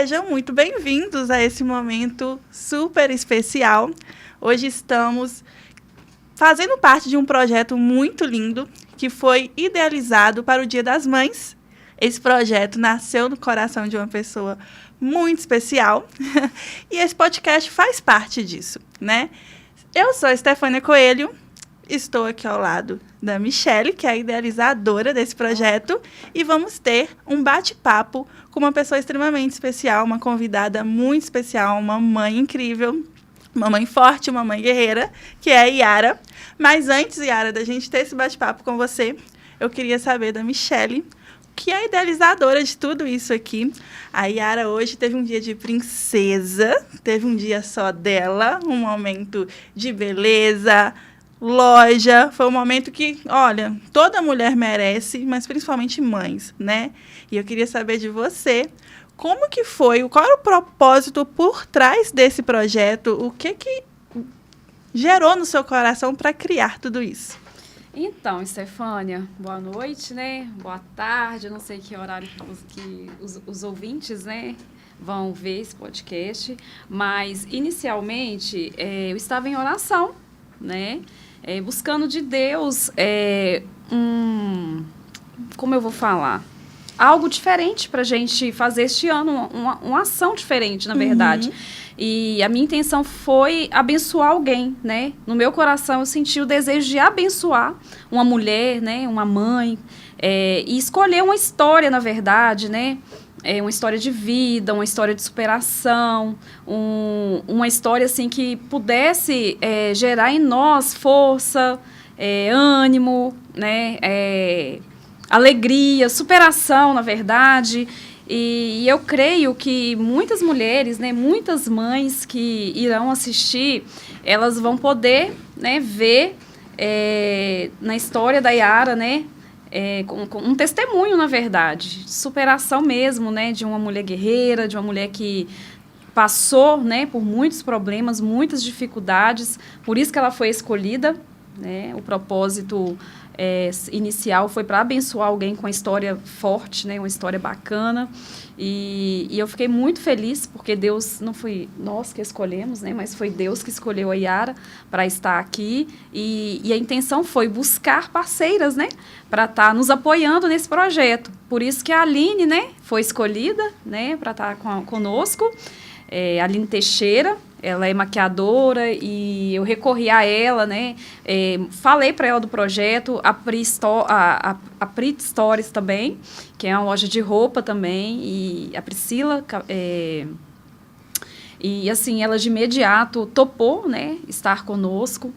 Sejam muito bem-vindos a esse momento super especial. Hoje estamos fazendo parte de um projeto muito lindo que foi idealizado para o Dia das Mães. Esse projeto nasceu no coração de uma pessoa muito especial e esse podcast faz parte disso, né? Eu sou a Estefânia Coelho, estou aqui ao lado da Michele, que é a idealizadora desse projeto, e vamos ter um bate-papo com uma pessoa extremamente especial, uma convidada muito especial, uma mãe incrível, uma mãe forte, uma mãe guerreira, que é a Yara. Mas antes, Yara, da gente ter esse bate-papo com você, eu queria saber da Michele, que é a idealizadora de tudo isso aqui. A Yara hoje teve um dia de princesa, teve um dia só dela, um momento de beleza, loja. Foi um momento que, olha, toda mulher merece, mas principalmente mães, né? E eu queria saber de você, como que foi, qual era o propósito por trás desse projeto, o que gerou no seu coração para criar tudo isso? Então, Estefânia, boa noite, né? Boa tarde, eu não sei que horário que os ouvintes, né, vão ver esse podcast, mas inicialmente eu estava em oração, né? Buscando de Deus como eu vou falar? Algo diferente para a gente fazer este ano, uma ação diferente, na verdade. E a minha intenção foi abençoar alguém, né? No meu coração eu senti o desejo de abençoar uma mulher, né? Uma mãe, e escolher uma história, na verdade, né? Uma história de vida, uma história de superação, uma história assim que pudesse gerar em nós força, ânimo, né? Alegria, superação, na verdade. E eu creio que muitas mulheres, né, muitas mães que irão assistir, elas vão poder, né, ver na história da Yara, né, com um testemunho, na verdade, de superação mesmo, né, de uma mulher guerreira, de uma mulher que passou, né, por muitos problemas, muitas dificuldades, por isso que ela foi escolhida, né, o propósito inicial foi para abençoar alguém com uma história forte, né, uma história bacana, e eu fiquei muito feliz, porque Deus, não foi nós que escolhemos, né, mas foi Deus que escolheu a Yara para estar aqui, e a intenção foi buscar parceiras, né, para estar nos apoiando nesse projeto. Por isso que a Aline, né, foi escolhida, né, para estar conosco, a Aline Teixeira. Ela é maquiadora e eu recorri a ela, né? Falei para ela do projeto, a Prit Stories também, que é uma loja de roupa também, e a Priscila, e assim, ela de imediato topou, né, estar conosco,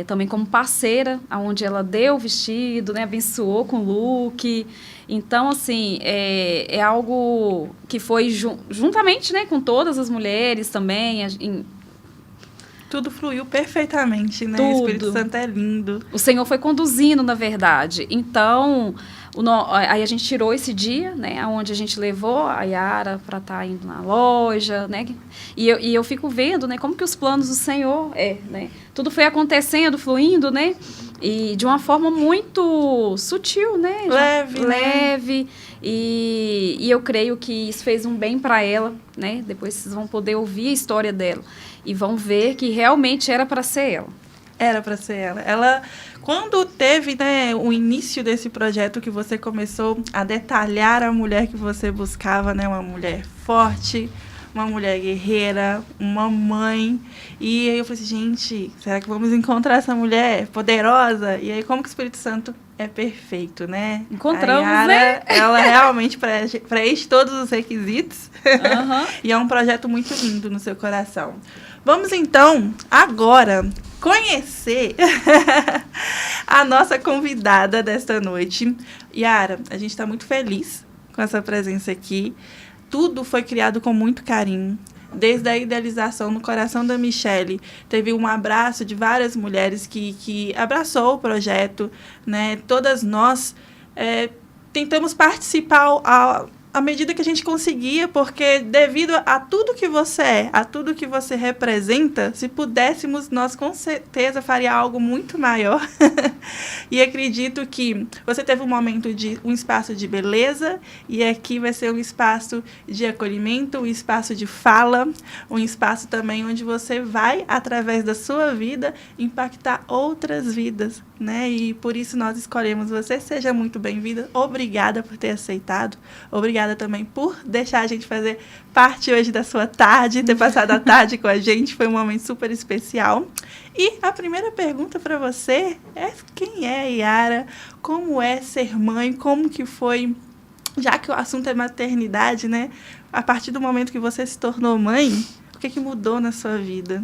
também como parceira, onde ela deu o vestido, né, abençoou com o look. Então, assim, é algo que foi juntamente, né, com todas as mulheres também. Tudo fluiu perfeitamente, né? Tudo. O Espírito Santo é lindo. O Senhor foi conduzindo, na verdade. Então, aí a gente tirou esse dia, né, onde a gente levou a Yara para estar indo na loja, né? E eu fico vendo, né, como que os planos do Senhor né? Tudo foi acontecendo, fluindo, né? E de uma forma muito sutil, né? Leve. Né? E eu creio que isso fez um bem para ela, né? Depois vocês vão poder ouvir a história dela e vão ver que realmente era para ser ela. Era para ser ela. Ela, quando teve, né, o início desse projeto que você começou a detalhar a mulher que você buscava, né? Uma mulher forte, uma mulher guerreira, uma mãe. E aí eu falei assim, gente, será que vamos encontrar essa mulher poderosa? E aí, como que o Espírito Santo é perfeito, né? Encontramos, a Yara, né? Ela realmente preenche todos os requisitos. E é um projeto muito lindo no seu coração. Vamos, então, agora conhecer a nossa convidada desta noite. Yara, a gente está muito feliz com essa presença aqui. Tudo foi criado com muito carinho. Desde a idealização no coração da Michele, teve um abraço de várias mulheres que abraçou o projeto, né? Todas nós tentamos participar à medida que a gente conseguia, porque devido a tudo que você é, a tudo que você representa, se pudéssemos, nós com certeza faria algo muito maior. E acredito que você teve um espaço de beleza, e aqui vai ser um espaço de acolhimento, um espaço de fala, um espaço também onde você vai, através da sua vida, impactar outras vidas, né? E por isso nós escolhemos você. Seja muito bem-vinda. Obrigada por ter aceitado. Obrigada também por deixar a gente fazer parte hoje da sua tarde, ter passado a tarde com a gente. Foi um momento super especial. E a primeira pergunta para você é: quem é a Yara? Como é ser mãe? Como que foi? Já que o assunto é maternidade, né? A partir do momento que você se tornou mãe, o que mudou na sua vida?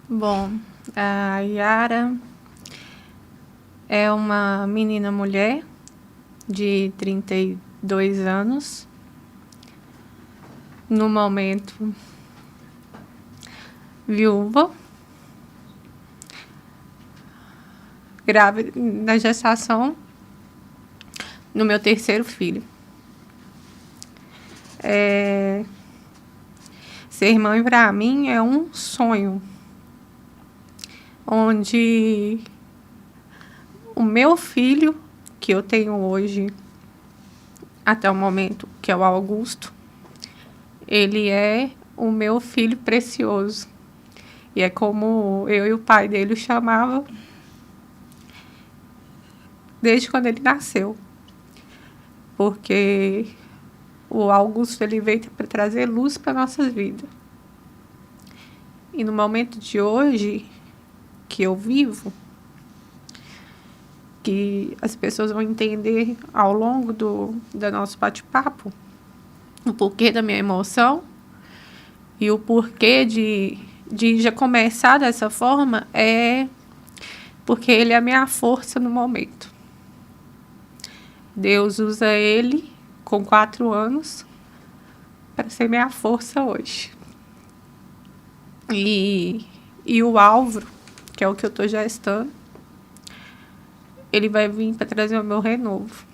Bom, a Yara é uma menina mulher de 32 anos. No momento, viúva, grávida na gestação, no meu terceiro filho. Ser mãe, para mim, é um sonho, onde o meu filho, que eu tenho hoje, até o momento, que é o Augusto, ele é o meu filho precioso. E é como eu e o pai dele o chamavam desde quando ele nasceu. Porque o Augusto, ele veio para trazer luz para a nossa vida. E no momento de hoje, que eu vivo, que as pessoas vão entender ao longo do nosso bate-papo, o porquê da minha emoção e o porquê de já começar dessa forma, é porque ele é a minha força no momento. Deus usa ele com 4 anos para ser minha força hoje. E o Álvaro, que é o que eu estou gestando, ele vai vir para trazer o meu renovo.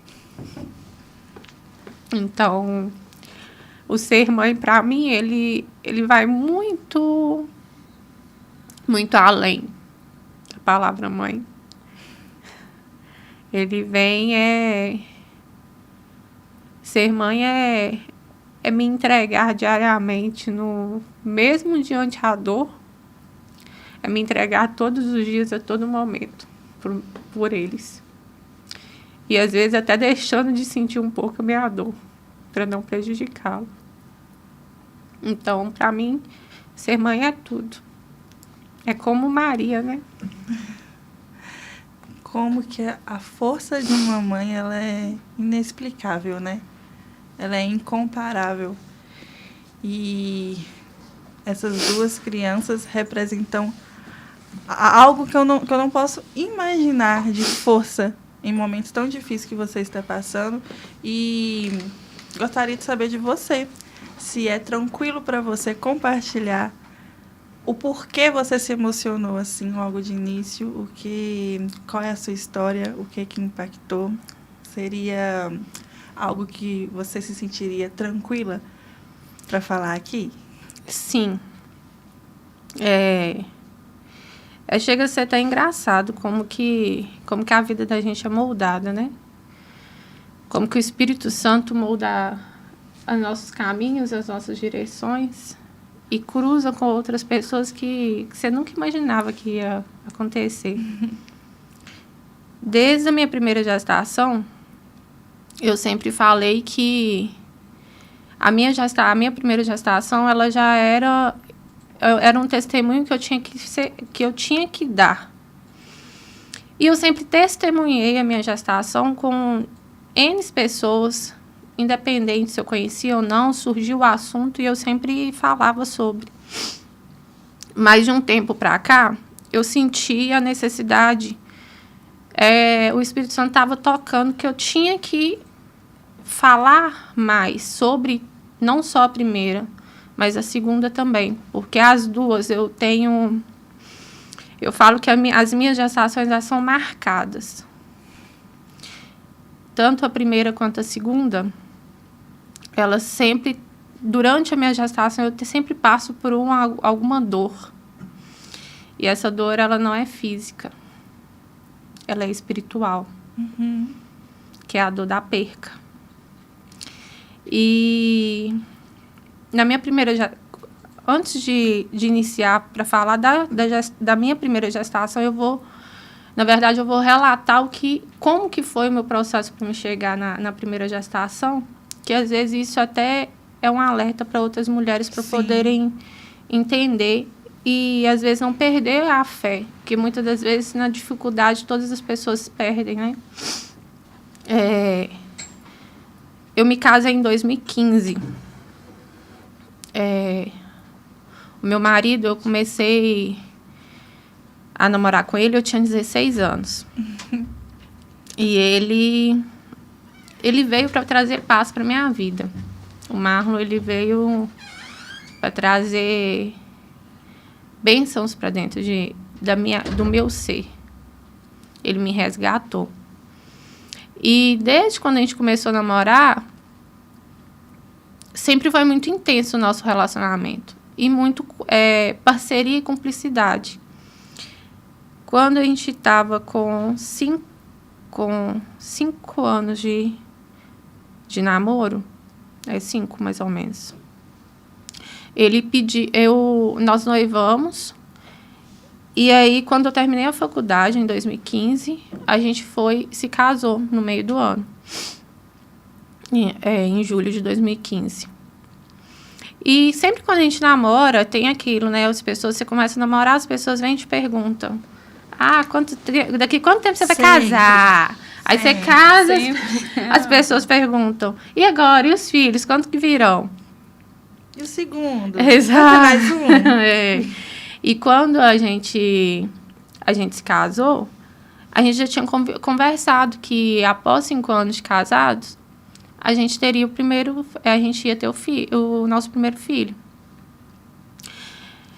Então, o ser mãe, para mim, ele vai muito, muito além da palavra mãe. Ele vem, ser mãe é me entregar diariamente, mesmo diante da dor, é me entregar todos os dias, a todo momento, por eles. E às vezes até deixando de sentir um pouco a minha dor, para não prejudicá-lo. Então, para mim, ser mãe é tudo. É como Maria, né? Como que a força de uma mãe, ela é inexplicável, né? Ela é incomparável. E essas duas crianças representam algo que eu não posso imaginar de força em momentos tão difíceis que você está passando. E gostaria de saber de você, se é tranquilo para você compartilhar o porquê você se emocionou assim logo de início, qual é a sua história, o que impactou. Seria algo que você se sentiria tranquila para falar aqui? Sim. Chega a ser até engraçado como que a vida da gente é moldada, né? Como que o Espírito Santo molda os nossos caminhos, as nossas direções, e cruza com outras pessoas que você nunca imaginava que ia acontecer. Desde a minha primeira gestação, eu sempre falei que a minha primeira gestação, ela já era um testemunho que eu tinha que dar. E eu sempre testemunhei a minha gestação com N pessoas, independente se eu conhecia ou não, surgiu o assunto e eu sempre falava sobre. Mas de um tempo para cá, eu senti a necessidade, o Espírito Santo estava tocando que eu tinha que falar mais sobre, não só a primeira, mas a segunda também. Porque as duas eu falo que as minhas gestações já são marcadas. Tanto a primeira quanto a segunda, ela sempre, durante a minha gestação, eu sempre passo por alguma dor. E essa dor, ela não é física. Ela é espiritual. Que é a dor da perca. E na minha primeira... Antes de iniciar para falar da minha primeira gestação, eu vou relatar como que foi o meu processo para me chegar na primeira gestação, que às vezes isso até é um alerta para outras mulheres para poderem entender e às vezes não perder a fé, que muitas das vezes na dificuldade todas as pessoas perdem, né? Eu me casei em 2015. O meu marido, eu comecei a namorar com ele, eu tinha 16 anos. E ele veio para trazer paz para minha vida. O Marlon, ele veio para trazer bênçãos para dentro do meu ser. Ele me resgatou. E desde quando a gente começou a namorar, sempre foi muito intenso o nosso relacionamento. E muito parceria e cumplicidade. Quando a gente estava com 5 anos de namoro, 5 mais ou menos, ele pediu, nós noivamos, e aí quando eu terminei a faculdade, em 2015, a gente se casou no meio do ano, em julho de 2015. E sempre quando a gente namora, tem aquilo, né? Você começa a namorar, as pessoas vêm e te perguntam: daqui quanto tempo você vai casar? Aí você casa, as pessoas perguntam: e agora? E os filhos? Quanto que virão? E o segundo? Exato. Mais um? E quando a gente se casou, a gente já tinha conversado que após 5 anos de casados, a gente teria a gente ia ter o nosso primeiro filho.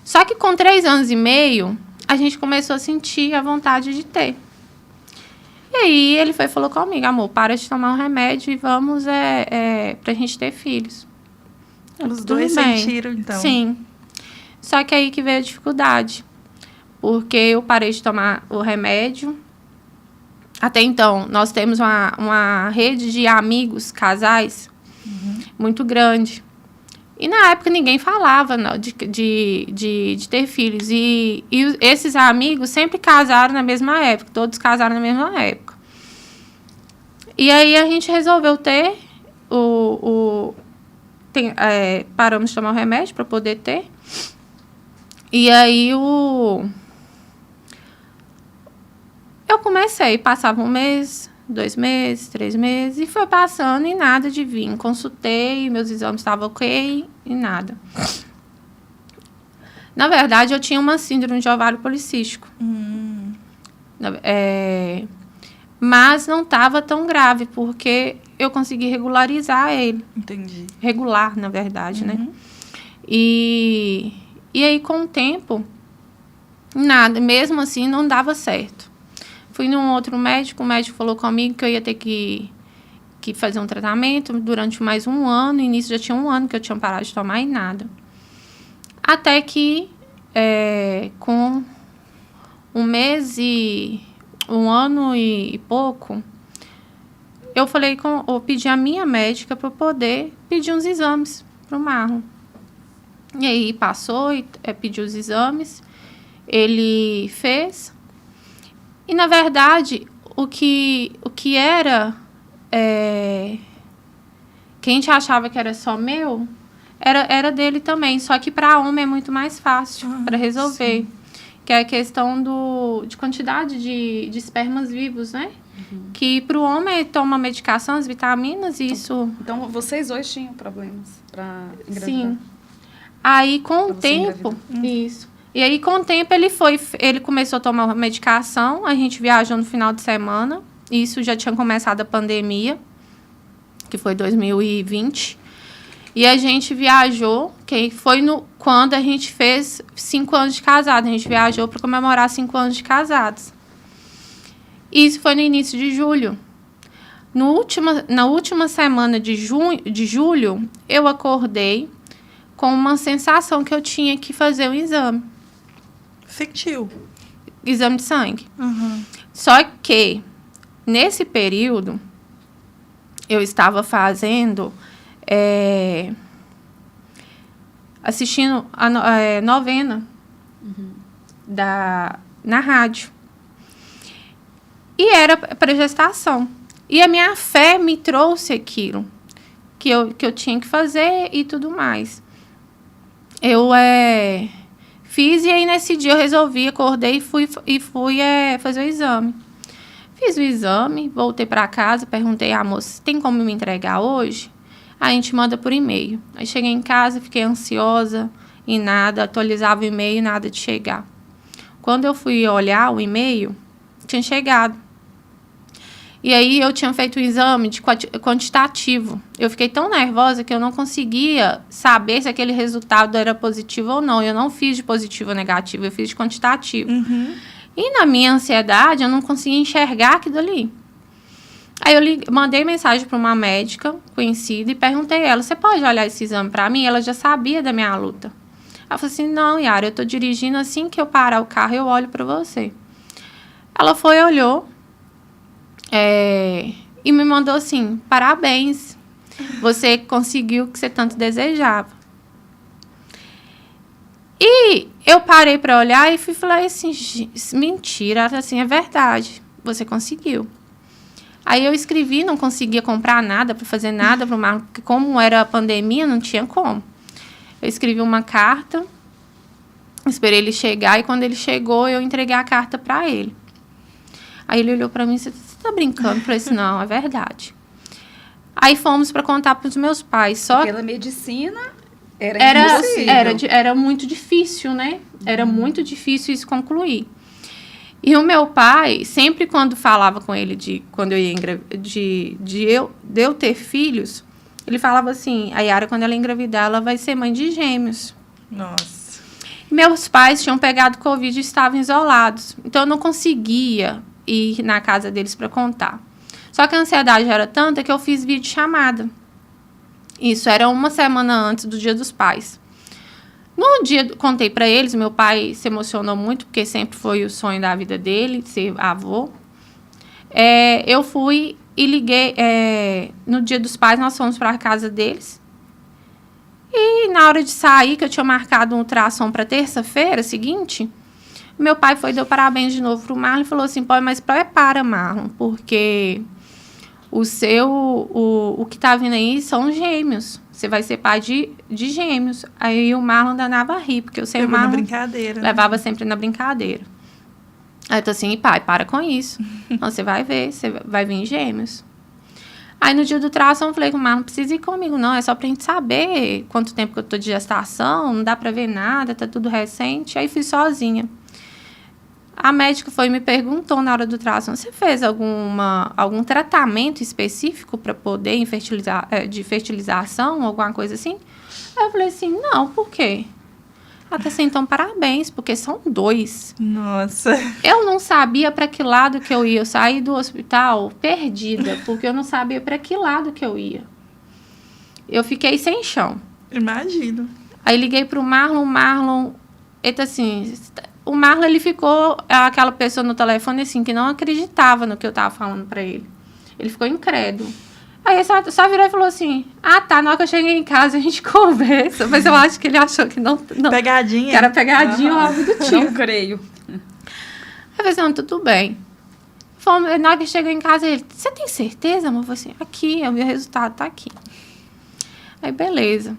Só que com 3 anos e meio, a gente começou a sentir a vontade de ter. E aí ele falou comigo: amor, para de tomar um remédio e vamos pra gente ter filhos. Os dois sentiram, então. Sim. Só que aí que veio a dificuldade. Porque eu parei de tomar o remédio. Até então, nós temos uma rede de amigos, casais, muito grande. E na época ninguém falava de ter filhos. E esses amigos sempre casaram na mesma época. Todos casaram na mesma época. E aí a gente resolveu ter paramos de tomar o remédio para poder ter. E aí eu comecei, passava 1 mês, 2 meses, 3 meses, e foi passando e nada de vir. Consultei, meus exames estavam ok e nada. Na verdade, eu tinha uma síndrome de ovário policístico. Mas não estava tão grave, porque eu consegui regularizar ele. Entendi. Regular, na verdade, né? E aí, com o tempo, nada, mesmo assim, não dava certo. Fui num outro médico, o médico falou comigo que eu ia ter que fazer um tratamento durante mais 1 ano. No início já tinha 1 ano que eu tinha parado de tomar e nada. Até que, com 1 mês e 1 ano e pouco, eu pedi a minha médica para poder pedir uns exames para o Marlon. E aí passou e pediu os exames, ele fez. E, na verdade, o que era... que a gente achava que era só meu, era dele também. Só que para homem é muito mais fácil para resolver. Sim. Que é a questão de quantidade de espermas vivos, né? Que para o homem toma medicação, as vitaminas, e isso... Então, vocês dois tinham problemas para engravidar? Sim. Aí, com o tempo... Isso. E aí, com o tempo, ele começou a tomar uma medicação. A gente viajou no final de semana. Isso já tinha começado a pandemia, que foi 2020. E a gente viajou, que foi quando a gente fez 5 anos de casado. A gente viajou para comemorar 5 anos de casados. Isso foi no início de julho. Na última semana de julho, eu acordei com uma sensação que eu tinha que fazer um exame. Sentiu? Exame de sangue. Uhum. Só que, nesse período, eu estava fazendo... assistindo a novena na rádio. E era para gestação. E a minha fé me trouxe aquilo que eu tinha que fazer e tudo mais. Eu fiz, e aí nesse dia eu resolvi, acordei e fui fazer o exame. Fiz o exame, voltei para casa, perguntei à moça, tem como me entregar hoje? Aí a gente manda por e-mail. Aí cheguei em casa, fiquei ansiosa e nada, atualizava o e-mail, nada de chegar. Quando eu fui olhar o e-mail, tinha chegado. E aí eu tinha feito um exame de quantitativo. Eu fiquei tão nervosa que eu não conseguia saber se aquele resultado era positivo ou não. Eu não fiz de positivo ou negativo, eu fiz de quantitativo. Uhum. E na minha ansiedade, eu não conseguia enxergar aquilo ali. Aí eu mandei mensagem para uma médica conhecida e perguntei a ela, você pode olhar esse exame para mim? Ela já sabia da minha luta. Ela falou assim, não, Yara, eu estou dirigindo, assim que eu parar o carro, eu olho para você. Ela foi, olhou e me mandou assim, parabéns, você conseguiu o que você tanto desejava. E eu parei para olhar e falei assim, mentira, assim, é verdade, você conseguiu. Aí eu escrevi, não conseguia comprar nada para fazer nada para o Marlon, porque como era a pandemia, não tinha como. Eu escrevi uma carta, esperei ele chegar, e quando ele chegou, eu entreguei a carta para ele. Aí ele olhou para mim e disse, você está brincando? Eu falei assim, não, é verdade. Aí fomos para contar para os meus pais. Pela medicina, era impossível. Era muito difícil, né? Era muito difícil isso concluir. E o meu pai, sempre quando falava com ele quando eu ia de eu ter filhos, ele falava assim, a Yara, quando ela engravidar, ela vai ser mãe de gêmeos. Nossa. Meus pais tinham pegado Covid e estavam isolados. Então, eu não conseguia ir na casa deles para contar. Só que a ansiedade era tanta que eu fiz videochamada. Isso era uma semana antes do Dia dos Pais. No dia, contei para eles, meu pai se emocionou muito, porque sempre foi o sonho da vida dele, ser avô. Eu fui e liguei, no Dia dos Pais, nós fomos para a casa deles. E na hora de sair, que eu tinha marcado um ultrassom para terça-feira seguinte, meu pai deu parabéns de novo pro Marlon e falou assim, pô, mas prepara, Marlon, porque o que tá vindo aí são gêmeos. Você vai ser pai de gêmeos. Aí o Marlon danava a rir, porque eu sei o Marlon na brincadeira, levava sempre na brincadeira. Aí eu tô assim, pai, para com isso. Então, você vai ver, você vai vir gêmeos. Aí no dia do ultrassom eu falei com o Marlon, não precisa ir comigo não, é só pra gente saber quanto tempo que eu tô de gestação, não dá pra ver nada, tá tudo recente. Aí fui sozinha. A médica me perguntou na hora do ultrassom, você fez algum tratamento específico para poder de fertilização, alguma coisa assim? Aí eu falei assim, não, por quê? Ela tá assim, então parabéns, porque são 2. Nossa. Eu não sabia para que lado que eu ia. Eu saí do hospital perdida, porque eu não sabia para que lado que eu ia. Eu fiquei sem chão. Imagino. Aí liguei pro Marlon, ele tá assim... O Marlon, ele ficou aquela pessoa no telefone, assim, que não acreditava no que eu tava falando pra ele. Ele ficou incrédulo. Aí ele só virou e falou assim, tá, na hora que eu cheguei em casa a gente conversa. Mas eu acho que ele achou que não pegadinha? Que era pegadinha ou algo do tipo. Não creio. Aí eu falei assim, não, tudo bem. Na hora que chegou em casa, ele, você tem certeza, amor? Eu falei assim, aqui, o meu resultado tá aqui. Aí, beleza.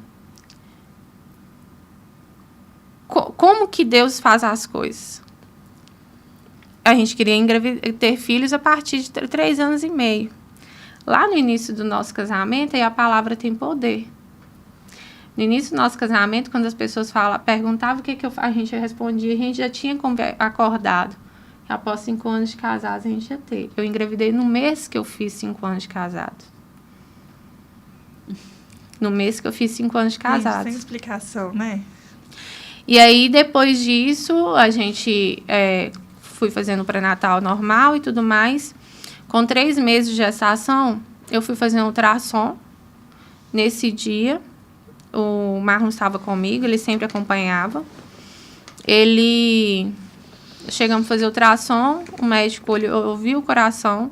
Como que Deus faz as coisas? A gente queria ter filhos a partir de 3 anos e meio. Lá no início do nosso casamento, aí a palavra tem poder. No início do nosso casamento, quando as pessoas perguntavam o que a gente respondia, a gente já tinha acordado. Que após 5 anos de casados, a gente ia ter. Eu engravidei no mês que eu fiz 5 anos de casado. No mês que eu fiz 5 anos de casado. Sem explicação, né? E aí, depois disso, a gente fui fazendo o pré-natal normal e tudo mais. Com 3 meses de gestação, eu fui fazer um ultrassom. Nesse dia, o Marlon estava comigo, ele sempre acompanhava. Chegamos a fazer ultrassom, o médico ouviu o coração,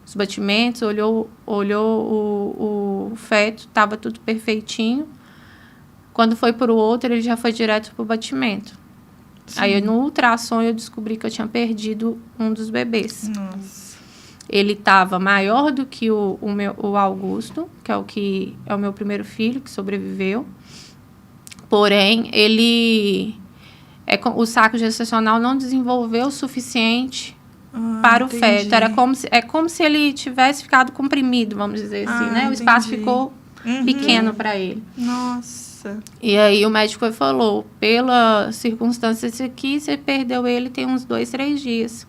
os batimentos, olhou o feto, estava tudo perfeitinho. Quando foi para o outro, ele já foi direto para o batimento. Sim. Aí, no ultrassom, eu descobri que eu tinha perdido um dos bebês. Nossa. Ele estava maior do que o Augusto, que é o meu primeiro filho, que sobreviveu. Porém, o saco gestacional não desenvolveu o suficiente para o feto. É como se ele tivesse ficado comprimido, vamos dizer assim, né? O espaço ficou pequeno para ele. Nossa. E aí o médico falou, pela circunstância aqui, você perdeu ele tem uns 2, 3 dias.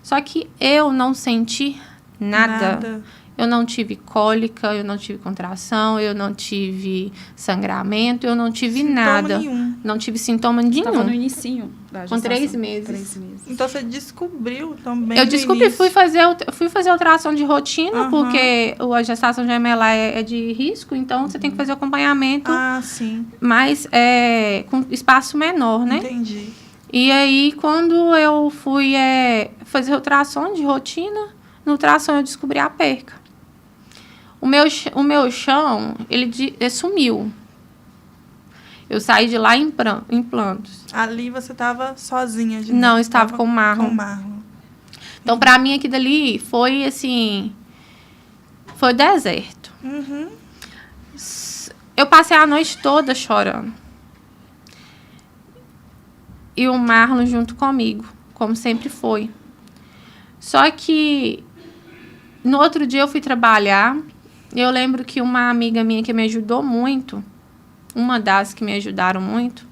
Só que eu não senti nada. Eu não tive cólica, eu não tive contração, eu não tive sangramento, eu não tive nada. Nenhum. Não tive sintoma nenhum. Estava no inicinho da gestação. Com 3 meses. 3 meses. Então, você descobriu também. Eu descobri, fui fazer ultrassom de rotina, porque a gestação gemelar é de risco, então você tem que fazer acompanhamento. Ah, sim. Mas com espaço menor, né? Entendi. E aí, quando eu fui fazer ultrassom de rotina, no ultrassom eu descobri a perca. O meu chão, ele sumiu. Eu saí de lá em plantos. Ali você estava sozinha? Não, estava com o Marlon. Então, para mim, aquilo dali foi, assim... Foi deserto. Uhum. Eu passei a noite toda chorando. E o Marlon junto comigo, como sempre foi. Só que, no outro dia, eu fui trabalhar... Eu lembro que uma amiga minha que me ajudou muito, uma das que me ajudaram muito,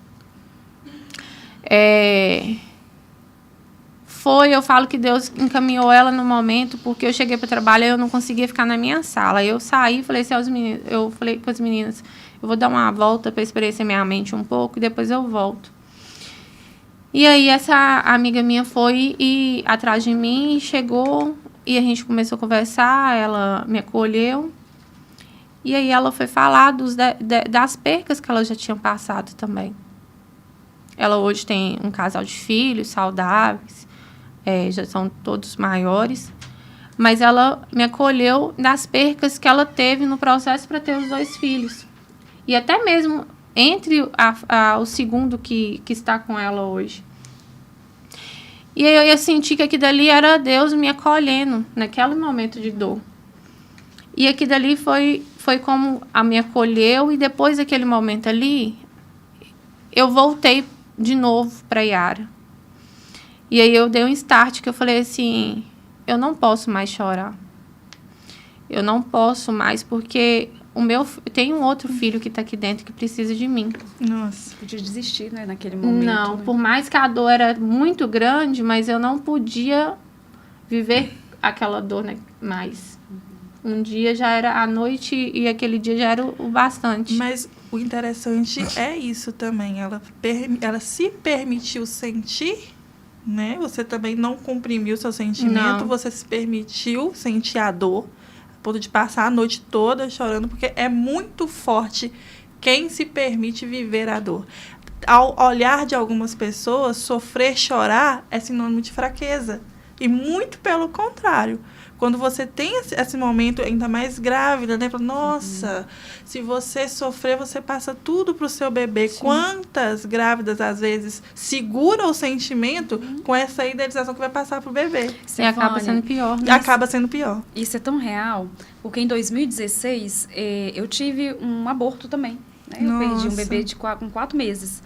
eu falo que Deus encaminhou ela no momento, porque eu cheguei para trabalhar e eu não conseguia ficar na minha sala. Eu saí e falei assim eu falei com as meninas, eu vou dar uma volta para espairecer minha mente um pouco e depois eu volto. E aí essa amiga minha foi atrás de mim, chegou e a gente começou a conversar, ela me acolheu. E aí ela foi falar das percas que ela já tinha passado também. Ela hoje tem um casal de filhos saudáveis, já são todos maiores. Mas ela me acolheu das percas que ela teve no processo para ter os 2 filhos. E até mesmo entre o segundo que está com ela hoje. E aí eu senti que aquilo dali era Deus me acolhendo naquele momento de dor. E aquilo dali foi como me acolheu, e depois daquele momento ali, eu voltei de novo para a Yara. E aí eu dei um start, que eu falei assim, eu não posso mais chorar. Eu não posso mais, porque tem um outro filho que está aqui dentro que precisa de mim. Nossa. Podia desistir, né, naquele momento. Não, né? Por mais que a dor era muito grande, mas eu não podia viver aquela dor, né, mais. Um dia já era a noite e aquele dia já era o bastante. Mas o interessante é isso também. Ela se permitiu sentir, né? Você também não comprimiu seu sentimento. Não. Você se permitiu sentir a dor, a ponto de passar a noite toda chorando, porque é muito forte quem se permite viver a dor. Ao olhar de algumas pessoas, sofrer, chorar é sinônimo de fraqueza. E muito pelo contrário. Quando você tem esse momento, ainda mais grávida, né? Nossa, se você sofrer, você passa tudo para o seu bebê. Sim. Quantas grávidas, às vezes, seguram o sentimento com essa idealização que vai passar para o bebê? E acaba sendo pior. Né? Acaba sendo pior. Isso é tão real, porque em 2016, eu tive um aborto também. Né? Eu perdi um bebê com 4 meses.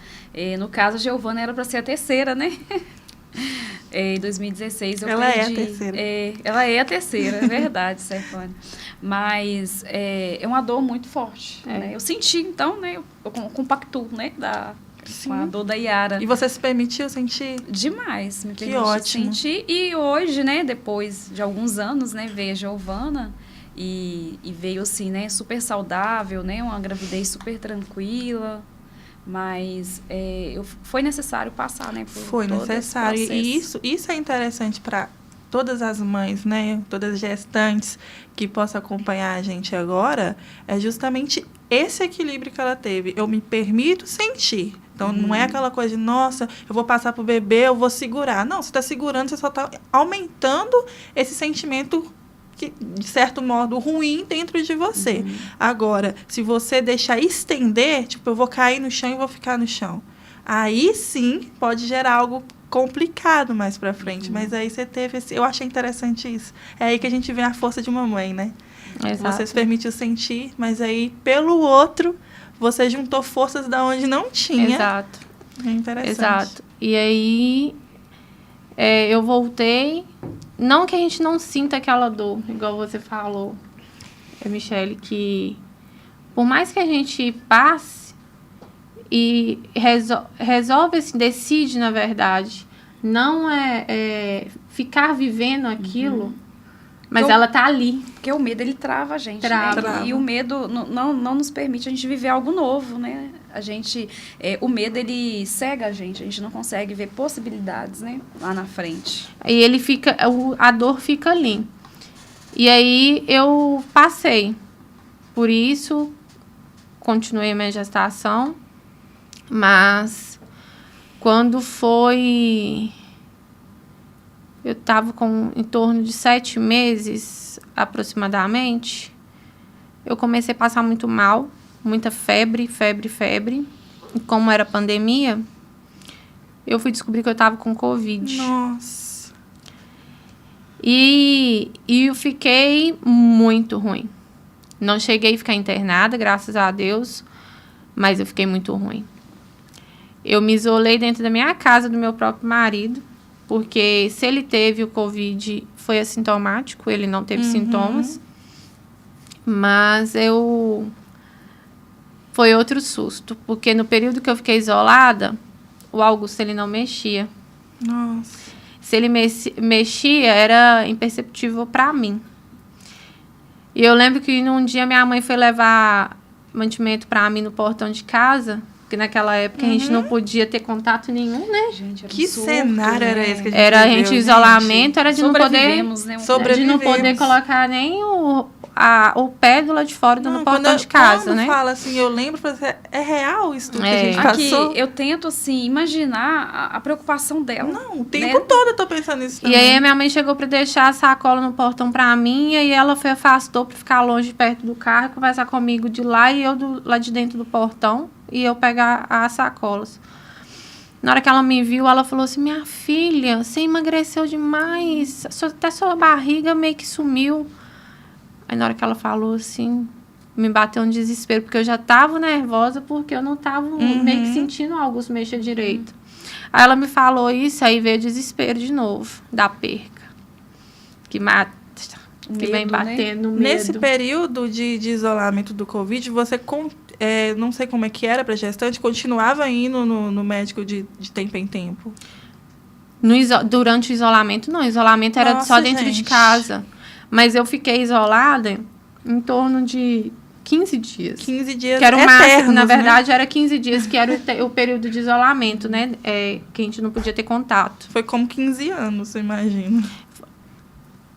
No caso, a Giovana era para ser a terceira, né? Em 2016 eu ela perdi. É a terceira. Ela é a terceira, é verdade, Stefânia. Mas é uma dor muito forte. Né? Eu senti, então, né? Eu compactuo, né? Com a dor da Yara. E você se permitiu sentir? Demais, me permitiu ótimo. sentir. E hoje, né? Depois de alguns anos, né? Veio a Giovana e veio assim, né? Super saudável, né? Uma gravidez super tranquila. Mas foi necessário passar, né? Foi necessário. E isso é interessante para todas as mães, né, todas as gestantes que possam acompanhar a gente agora, é justamente esse equilíbrio que ela teve. Eu me permito sentir. Então, não é aquela coisa de, nossa, eu vou passar pro bebê, eu vou segurar. Não, você está segurando, você só está aumentando esse sentimento que, de certo modo, ruim dentro de você. Agora, se você deixar estender, tipo, eu vou cair no chão e vou ficar no chão. Aí, sim, pode gerar algo complicado mais pra frente. Mas aí você teve esse... Eu achei interessante isso. É aí que a gente vê a força de uma mãe, né? Exato. Você se permitiu sentir, mas aí, pelo outro, você juntou forças da onde não tinha. Exato. É interessante. Exato. E aí, eu voltei. Não que a gente não sinta aquela dor, igual você falou, Michele, que por mais que a gente passe e resolve, assim, decide, na verdade, não ficar vivendo aquilo, mas ela tá ali. Porque o medo, ele trava a gente, Trava. né? E o medo não nos permite a gente viver algo novo, né? O medo, ele cega a gente não consegue ver possibilidades, né? Lá na frente. E ele fica, a dor fica ali. E aí eu passei. Por isso, continuei a minha gestação. Mas quando foi... Eu estava com em torno de 7 meses, aproximadamente. Eu comecei a passar muito mal. Muita febre. E como era pandemia, eu fui descobrir que eu estava com Covid. Nossa. E eu fiquei muito ruim. Não cheguei a ficar internada, graças a Deus, mas eu fiquei muito ruim. Eu me isolei dentro da minha casa, do meu próprio marido, porque se ele teve o Covid, foi assintomático, ele não teve sintomas. Mas foi outro susto, porque no período que eu fiquei isolada, o Augusto, ele não mexia. Nossa. Se ele mexia, era imperceptível para mim. E eu lembro que num dia minha mãe foi levar mantimento para mim no portão de casa, porque naquela época a gente não podia ter contato nenhum, né? Gente, era Que surto, cenário né? era esse que a gente Era a viveu, gente, isolamento, era de não poder... Sobrevivemos, né? De não poder colocar nem o pé do lado de fora do portão de casa, quando né? fala assim, eu lembro, é real isso tudo que a É. gente Aqui, passou? eu tento, assim, imaginar a preocupação dela. Não, o tempo todo eu tô pensando nisso E também. aí a minha mãe chegou para deixar a sacola no portão para mim, e aí ela afastou para ficar longe, perto do carro, conversar comigo de lá e eu lá de dentro do portão, e eu pegar as sacolas. Na hora que ela me viu, ela falou assim, minha filha, você emagreceu demais, até sua barriga meio que sumiu. Aí na hora que ela falou assim, me bateu um desespero, porque eu já tava nervosa, porque eu não tava meio que sentindo algo se mexer direito. Aí ela me falou isso, aí veio o desespero de novo, da perca. Que mata, que vem batendo, medo. Nesse período de isolamento do Covid, você, não sei como é que era para gestante, continuava indo no médico de tempo em tempo? Durante o isolamento, não. O isolamento era só dentro de casa. Mas eu fiquei isolada em torno de 15 dias. 15 dias que era o eternos, máximo, na verdade, né? era 15 dias, que era o período de isolamento, né? Que a gente não podia ter contato. Foi como 15 anos, eu imagino.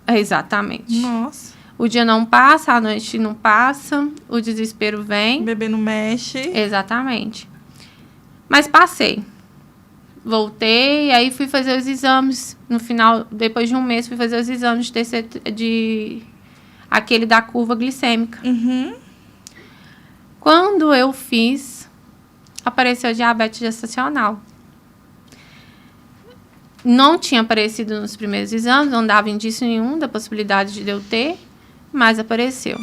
Exatamente. Nossa. O dia não passa, a noite não passa, o desespero vem. O bebê não mexe. Exatamente. Mas passei. Voltei, aí fui fazer os exames. No final, depois de um mês, fui fazer os exames aquele da curva glicêmica. Quando eu fiz, apareceu diabetes gestacional. Não tinha aparecido nos primeiros exames, não dava indício nenhum da possibilidade de eu ter, mas apareceu.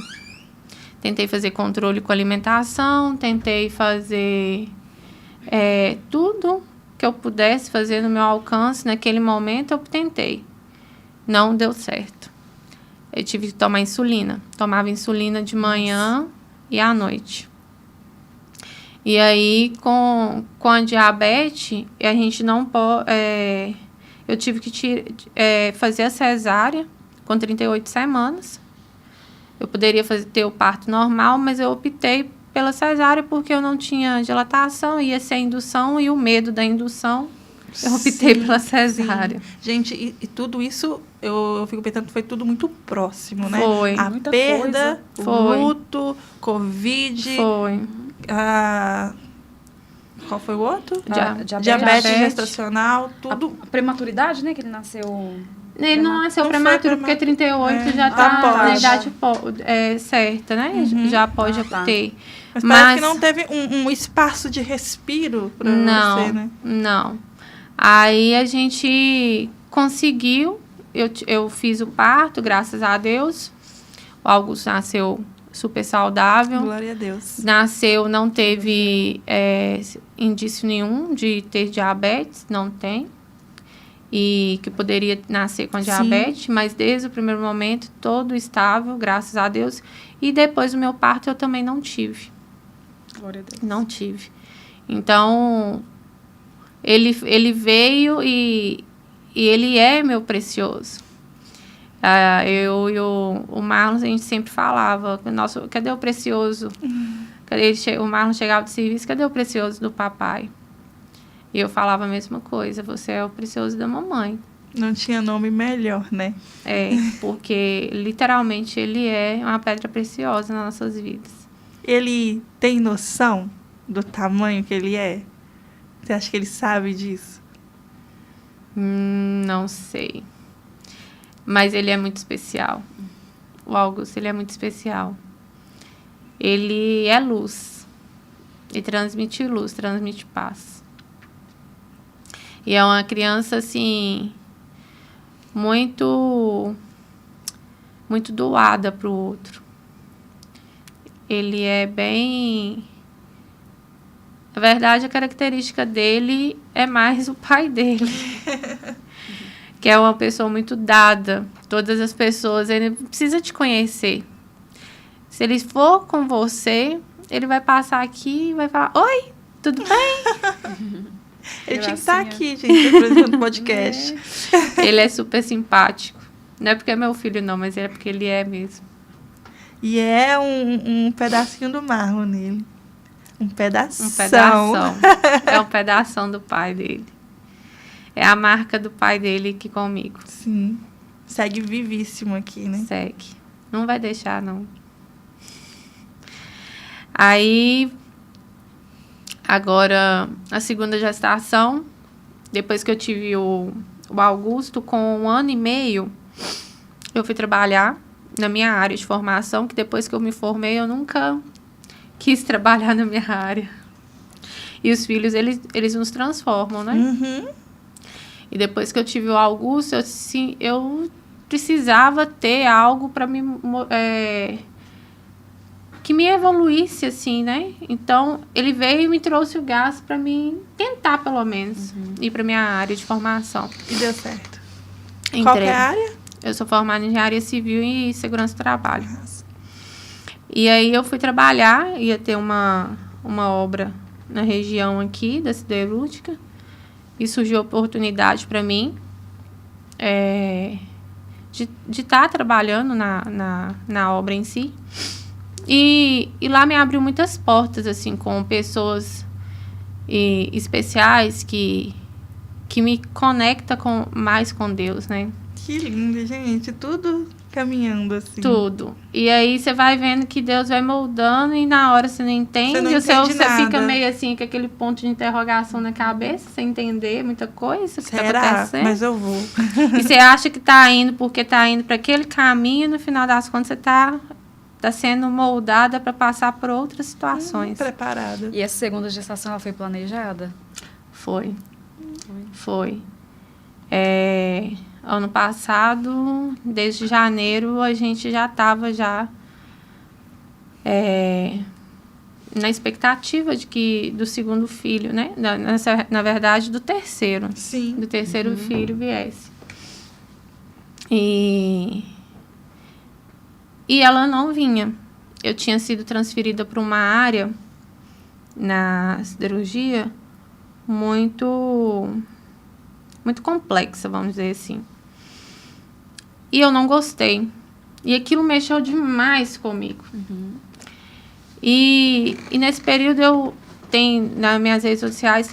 Tentei fazer controle com alimentação, tentei fazer tudo que eu pudesse fazer no meu alcance. Naquele momento, eu tentei. Não deu certo. Eu tive que tomar insulina. Tomava insulina de manhã e à noite. E aí, com a diabetes, a gente não pode... eu tive que fazer a cesárea com 38 semanas. Eu poderia ter o parto normal, mas eu optei pela cesárea porque eu não tinha dilatação, ia ser indução, e o medo da indução eu optei pela cesárea. Gente, e tudo isso, eu fico pensando que foi tudo muito próximo, né? Foi. A Muita perda, coisa. o Foi. luto, Covid, Foi. qual foi o outro? Diabetes. Diabetes gestacional, tudo. A prematuridade, né? Que ele nasceu... Ele não nasceu Não foi prematuro, porque prematuro. 38 já Tá tá na pode. idade certa, né? Uhum. Já pode Tá. ter. Mas parece que não teve um espaço de respiro para Não, você, né? não. Aí a gente conseguiu, eu fiz o parto, graças a Deus. O Augusto nasceu super saudável. Glória a Deus. Nasceu, não teve indício nenhum de ter diabetes, não tem. E que poderia nascer com diabetes, mas desde o primeiro momento, todo estável, graças a Deus. E depois do meu parto, eu também não tive. Glória a Deus. Não tive. Então, ele veio e ele é meu precioso. Eu e o Marlon, a gente sempre falava, nossa, cadê o precioso? O Marlon chegava do serviço, cadê o precioso do papai? E eu falava a mesma coisa, você é o precioso da mamãe. Não tinha nome melhor, né? Porque literalmente ele é uma pedra preciosa nas nossas vidas. Ele tem noção do tamanho que ele é? Você acha que ele sabe disso? Não sei. Mas ele é muito especial. O Augusto, ele é muito especial. Ele é luz. Ele transmite luz, transmite paz. E é uma criança, assim, muito doada para o outro. Ele é bem... Na verdade, a característica dele é mais o pai dele. Que é uma pessoa muito dada. Todas as pessoas, ele precisa te conhecer. Se ele for com você, ele vai passar aqui e vai falar, oi, tudo bem? Ele tinha que estar aqui, gente, apresentando o podcast. Ele é super simpático. Não é porque é meu filho, não, mas é porque ele é mesmo. E é um pedacinho do Marlon nele. Um pedação. Um pedação. É um pedação do pai dele. É a marca do pai dele aqui comigo. Sim. Segue vivíssimo aqui, né? Segue. Não vai deixar, não. Aí, agora, a segunda gestação, depois que eu tive o Augusto, com 1 ano e meio, eu fui trabalhar na minha área de formação, que depois que eu me formei, eu nunca quis trabalhar na minha área. E os filhos, eles nos transformam, né? Uhum. E depois que eu tive o Augusto, eu precisava ter algo para me... que me evoluísse, assim, né? Então, ele veio e me trouxe o gás para mim tentar, pelo menos, ir para minha área de formação. E deu certo. Entrei. Qual que é a área? Eu sou formada em engenharia civil e segurança do trabalho. E aí eu fui trabalhar, ia ter uma obra na região aqui da siderúrgica, e surgiu a oportunidade para mim de estar trabalhando na obra em si. E lá me abriu muitas portas, assim, com pessoas especiais que me conecta mais com Deus, né? Que lindo, gente. Tudo caminhando assim. Tudo. E aí você vai vendo que Deus vai moldando e na hora você não entende. Você não você entende nada. fica meio assim com aquele ponto de interrogação na cabeça, sem entender muita coisa que está Será? acontecendo. Mas eu vou. E você acha que está indo porque está indo para aquele caminho e no final das contas você está sendo moldada para passar por outras situações. Preparada. E essa segunda gestação, ela foi planejada? Foi. Ano passado, desde janeiro, a gente já estava na expectativa do segundo filho, né? Na verdade, do terceiro. Sim. Do terceiro filho viesse. E ela não vinha. Eu tinha sido transferida para uma área na siderurgia muito complexa, vamos dizer assim. E eu não gostei. E aquilo mexeu demais comigo. E nesse período tem nas minhas redes sociais,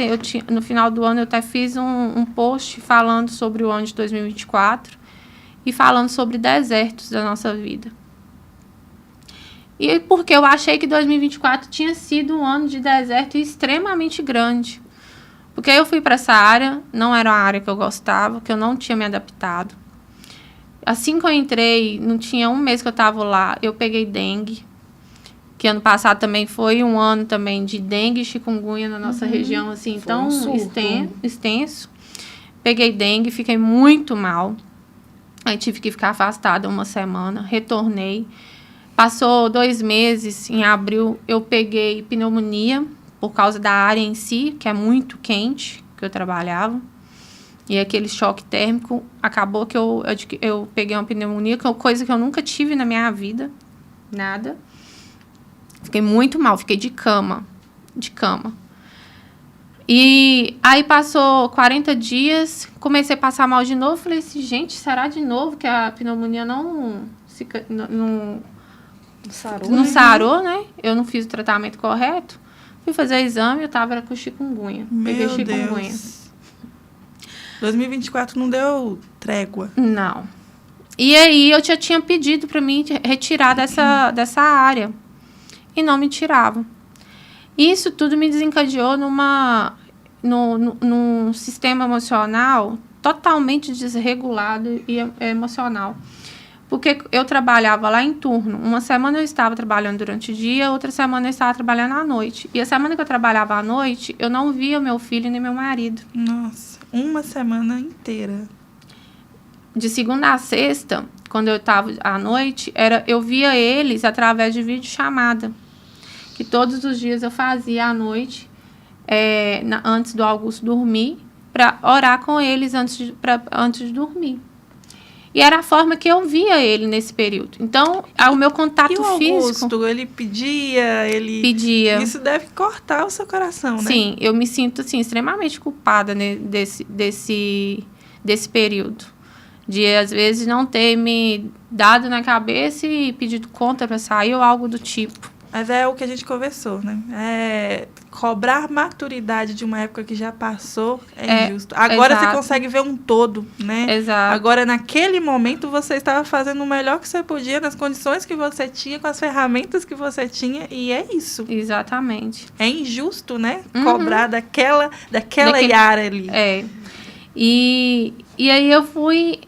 no final do ano eu até fiz um post falando sobre o ano de 2024 e falando sobre desertos da nossa vida. E porque eu achei que 2024 tinha sido um ano de deserto extremamente grande. Porque eu fui para essa área, não era uma área que eu gostava, que eu não tinha me adaptado. Assim que eu entrei, não tinha um mês que eu estava lá, eu peguei dengue. Que ano passado também foi um ano também de dengue e chikungunya na nossa região, assim, Foi tão um extenso. Peguei dengue, fiquei muito mal. Aí tive que ficar afastada uma semana, retornei. Passou 2 meses, em abril, eu peguei pneumonia, por causa da área em si, que é muito quente, que eu trabalhava. E aquele choque térmico, acabou que eu peguei uma pneumonia, que é uma coisa que eu nunca tive na minha vida. Nada. Fiquei muito mal, fiquei de cama. E aí passou 40 dias, comecei a passar mal de novo. Falei assim, gente, será de novo que a pneumonia não sarou, né? Eu não fiz o tratamento correto. Fui fazer o exame, eu tava com chikungunya. Peguei chikungunya. Deus. 2024 não deu trégua. Não. E aí eu já tinha pedido para mim retirar dessa área. E não me tiravam. Isso tudo me desencadeou num sistema emocional totalmente desregulado e emocional. Porque eu trabalhava lá em turno. Uma semana eu estava trabalhando durante o dia, outra semana eu estava trabalhando à noite. E a semana que eu trabalhava à noite, eu não via meu filho nem meu marido. Nossa, uma semana inteira. De segunda a sexta, quando eu estava à noite, eu via eles através de videochamada. Que todos os dias eu fazia à noite, antes do Augusto dormir, para orar com eles antes de dormir. E era a forma que eu via ele nesse período. Então, o meu contato e o físico... Augusto, ele pedia. Isso deve cortar o seu coração, né? Sim, eu me sinto assim, extremamente culpada, né, desse período. De, às vezes, não ter me dado na cabeça e pedido conta para sair ou algo do tipo. Mas é o que a gente conversou, né? Cobrar maturidade de uma época que já passou é injusto. Agora exato. você consegue ver um todo, né? Exato. Agora, naquele momento, você estava fazendo o melhor que você podia, nas condições que você tinha, com as ferramentas que você tinha, e é isso. Exatamente. É injusto, né? Uhum. Cobrar daquela Yara ali. É. E aí eu fui...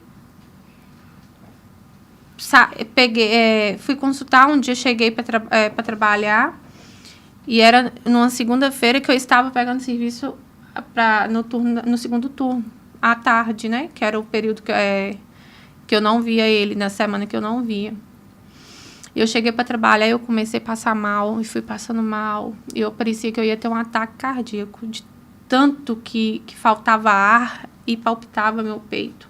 fui consultar, um dia cheguei para trabalhar e era numa segunda-feira que eu estava pegando serviço no segundo turno, à tarde, né? Que era o período que eu não via ele, na semana que eu não via. Eu cheguei para trabalhar e eu comecei a passar mal, e fui passando mal. E eu parecia que eu ia ter um ataque cardíaco, de tanto que faltava ar e palpitava meu peito.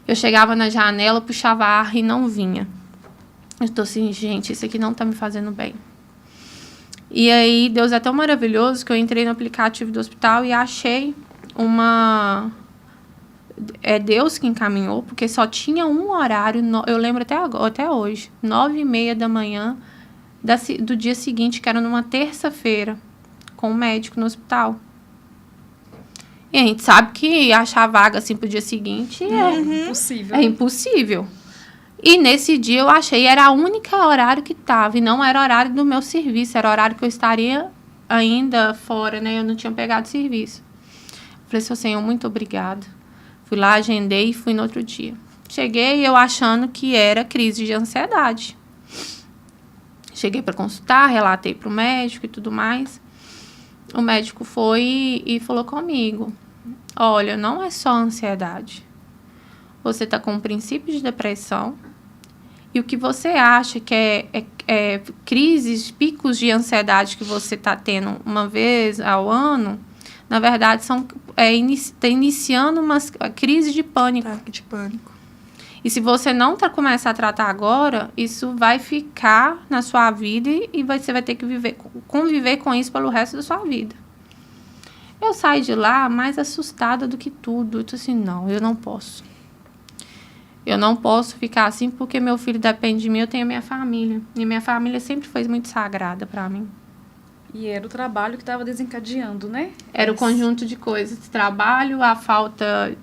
Eu chegava na janela, puxava ar e não vinha. Eu estou assim, gente, isso aqui não está me fazendo bem. E aí, Deus é tão maravilhoso que eu entrei no aplicativo do hospital e achei É Deus que encaminhou, porque só tinha um horário, eu lembro até hoje, 9h30 da manhã do dia seguinte, que era numa terça-feira, com um médico no hospital. E a gente sabe que achar vaga assim pro dia seguinte Impossível. é impossível. E nesse dia eu achei, era o único horário que estava, e não era horário do meu serviço, era horário que eu estaria ainda fora, né? Eu não tinha pegado serviço. Falei assim, Senhor, muito obrigada. Fui lá, agendei e fui no outro dia. Cheguei eu achando que era crise de ansiedade. Cheguei para consultar, relatei para o médico e tudo mais. O médico foi e falou comigo, olha, não é só ansiedade. Você está com um princípio de depressão e o que você acha que é crises, picos de ansiedade que você está tendo uma vez ao ano, na verdade, está iniciando uma crise de pânico. Ataque de pânico. E se você não começar a tratar agora, isso vai ficar na sua vida e você vai ter que conviver com isso pelo resto da sua vida. Eu saí de lá mais assustada do que tudo. Eu disse assim, não, eu não posso. Eu não posso ficar assim porque meu filho depende de mim, eu tenho a minha família. E minha família sempre foi muito sagrada para mim. E era o trabalho que estava desencadeando, né? Era o conjunto de coisas. Trabalho, a falta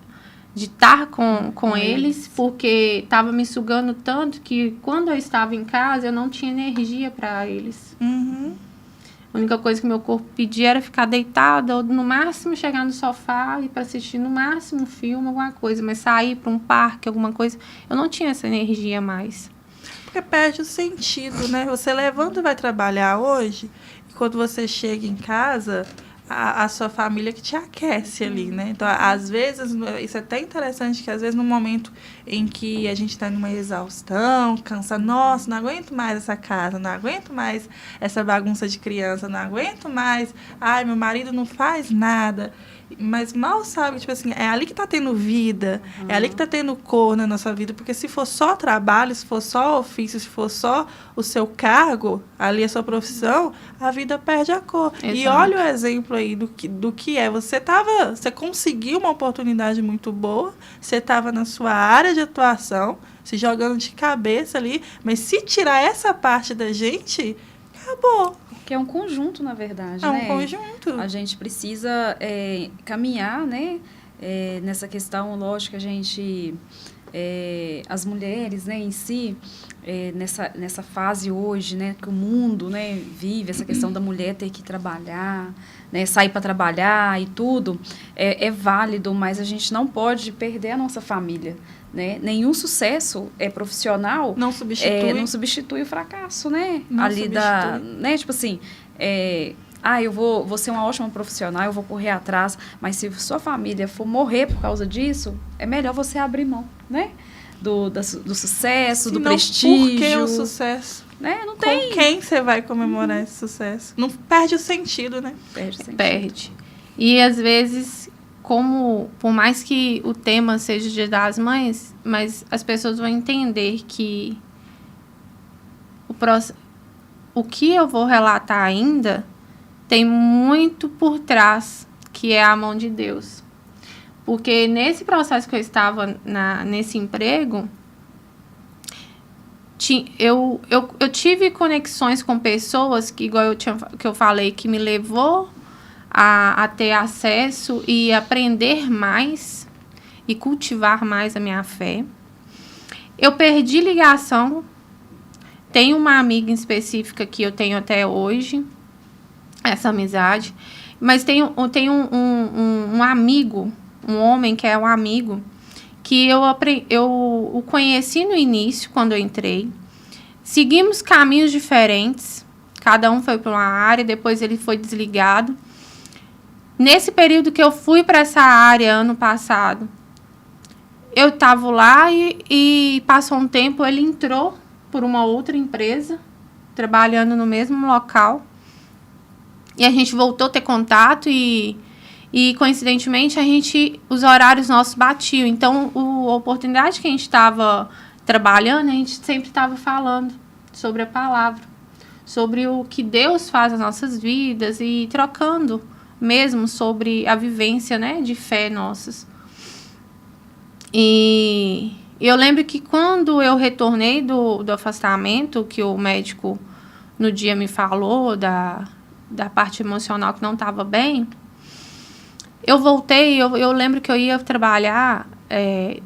de estar com eles, porque estava me sugando tanto que quando eu estava em casa, eu não tinha energia para eles. Uhum. A única coisa que meu corpo pedia era ficar deitada, ou no máximo chegar no sofá e para assistir no máximo um filme, alguma coisa. Mas sair para um parque, alguma coisa, eu não tinha essa energia mais. Porque perde o sentido, né? Você levanta e vai trabalhar hoje, e quando você chega em casa, a sua família que te aquece ali, né? Então, às vezes, isso é até interessante, que às vezes no momento em que a gente está numa exaustão, cansa, nossa, não aguento mais essa casa, não aguento mais essa bagunça de criança, não aguento mais, ai, meu marido não faz nada. Mas mal sabe, tipo assim, é ali que tá tendo vida, é ali que tá tendo cor na nossa vida, porque se for só trabalho, se for só ofício, se for só o seu cargo, ali a sua profissão, a vida perde a cor. Exato. E olha o exemplo aí do que é. Você conseguiu uma oportunidade muito boa, você estava na sua área de atuação, se jogando de cabeça ali, mas se tirar essa parte da gente, acabou. Que é um conjunto, na verdade, É né? um conjunto. A gente precisa caminhar, né? Nessa questão, lógico, a gente... as mulheres, né, em si, nessa fase hoje, né, que o mundo, né, vive, essa questão da mulher ter que trabalhar, né, sair para trabalhar e tudo, é válido, mas a gente não pode perder a nossa família. Né? Nenhum sucesso profissional não substitui o fracasso, né? Não ali substitui. né? Tipo assim, eu vou ser uma ótima profissional, eu vou correr atrás, mas se sua família for morrer por causa disso, é melhor você abrir mão, né? Do sucesso, do prestígio. Por que o sucesso? Né? Não tem. Com quem você vai comemorar esse sucesso? Não perde o sentido, né? Perde o sentido. Perde. E às vezes, por mais que o tema seja o Dia das Mães, mas as pessoas vão entender que o que eu vou relatar ainda tem muito por trás, que é a mão de Deus. Porque nesse processo que eu estava nesse emprego, eu tive conexões com pessoas que, igual que eu falei, que me levou a ter acesso e aprender mais e cultivar mais a minha fé. Eu perdi ligação. Tenho uma amiga em específica que eu tenho até hoje, essa amizade. Mas tenho um amigo, um homem que é um amigo, que eu o conheci no início, quando eu entrei. Seguimos caminhos diferentes. Cada um foi para uma área, depois ele foi desligado. Nesse período que eu fui para essa área, ano passado, eu estava lá e passou um tempo, ele entrou por uma outra empresa, trabalhando no mesmo local. E a gente voltou a ter contato e coincidentemente, os horários nossos batiam. Então, a oportunidade que a gente estava trabalhando, a gente sempre estava falando sobre a palavra, sobre o que Deus faz nas nossas vidas e trocando mesmo sobre a vivência, né, de fé nossas. E eu lembro que quando eu retornei do afastamento, que o médico no dia me falou da parte emocional que não estava bem, eu voltei, eu lembro que eu ia trabalhar,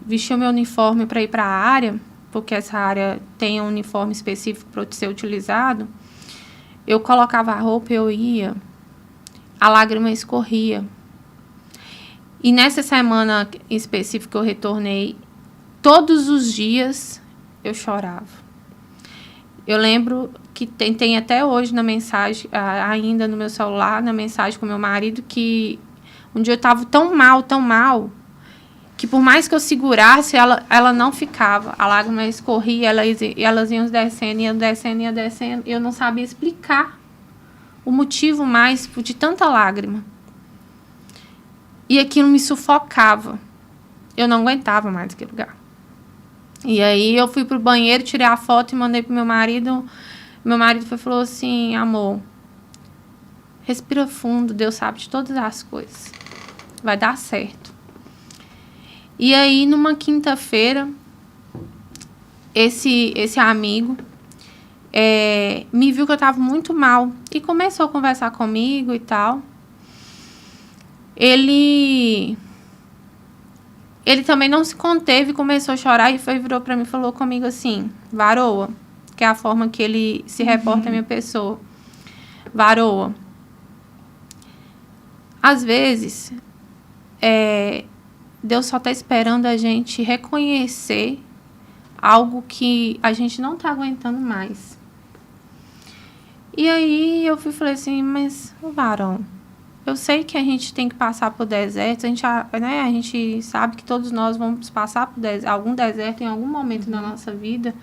vestir o meu uniforme para ir para a área, porque essa área tem um uniforme específico para ser utilizado. Eu colocava a roupa, eu ia, a lágrima escorria. E nessa semana específica que eu retornei, todos os dias eu chorava. Eu lembro que tem até hoje na mensagem, ainda no meu celular, na mensagem com meu marido, que um dia eu estava tão mal, que por mais que eu segurasse, ela não ficava. A lágrima escorria, elas iam descendo, iam descendo. Eu não sabia explicar o motivo mais de tanta lágrima. E aquilo me sufocava. Eu não aguentava mais aquele lugar. E aí eu fui pro banheiro, tirei a foto e mandei pro meu marido. Meu marido falou assim: amor, respira fundo, Deus sabe de todas as coisas. Vai dar certo. E aí, numa quinta-feira, esse amigo, me viu que eu estava muito mal e começou a conversar comigo e tal. Ele também não se conteve, começou a chorar e virou para mim e falou comigo assim: Varoa, que é a forma que ele se reporta à minha pessoa. Varoa, às vezes, Deus só está esperando a gente reconhecer algo que a gente não está aguentando mais. E aí eu falei assim: mas, varão, eu sei que a gente tem que passar por desertos, a gente sabe que todos nós vamos passar por algum deserto em algum momento da nossa vida,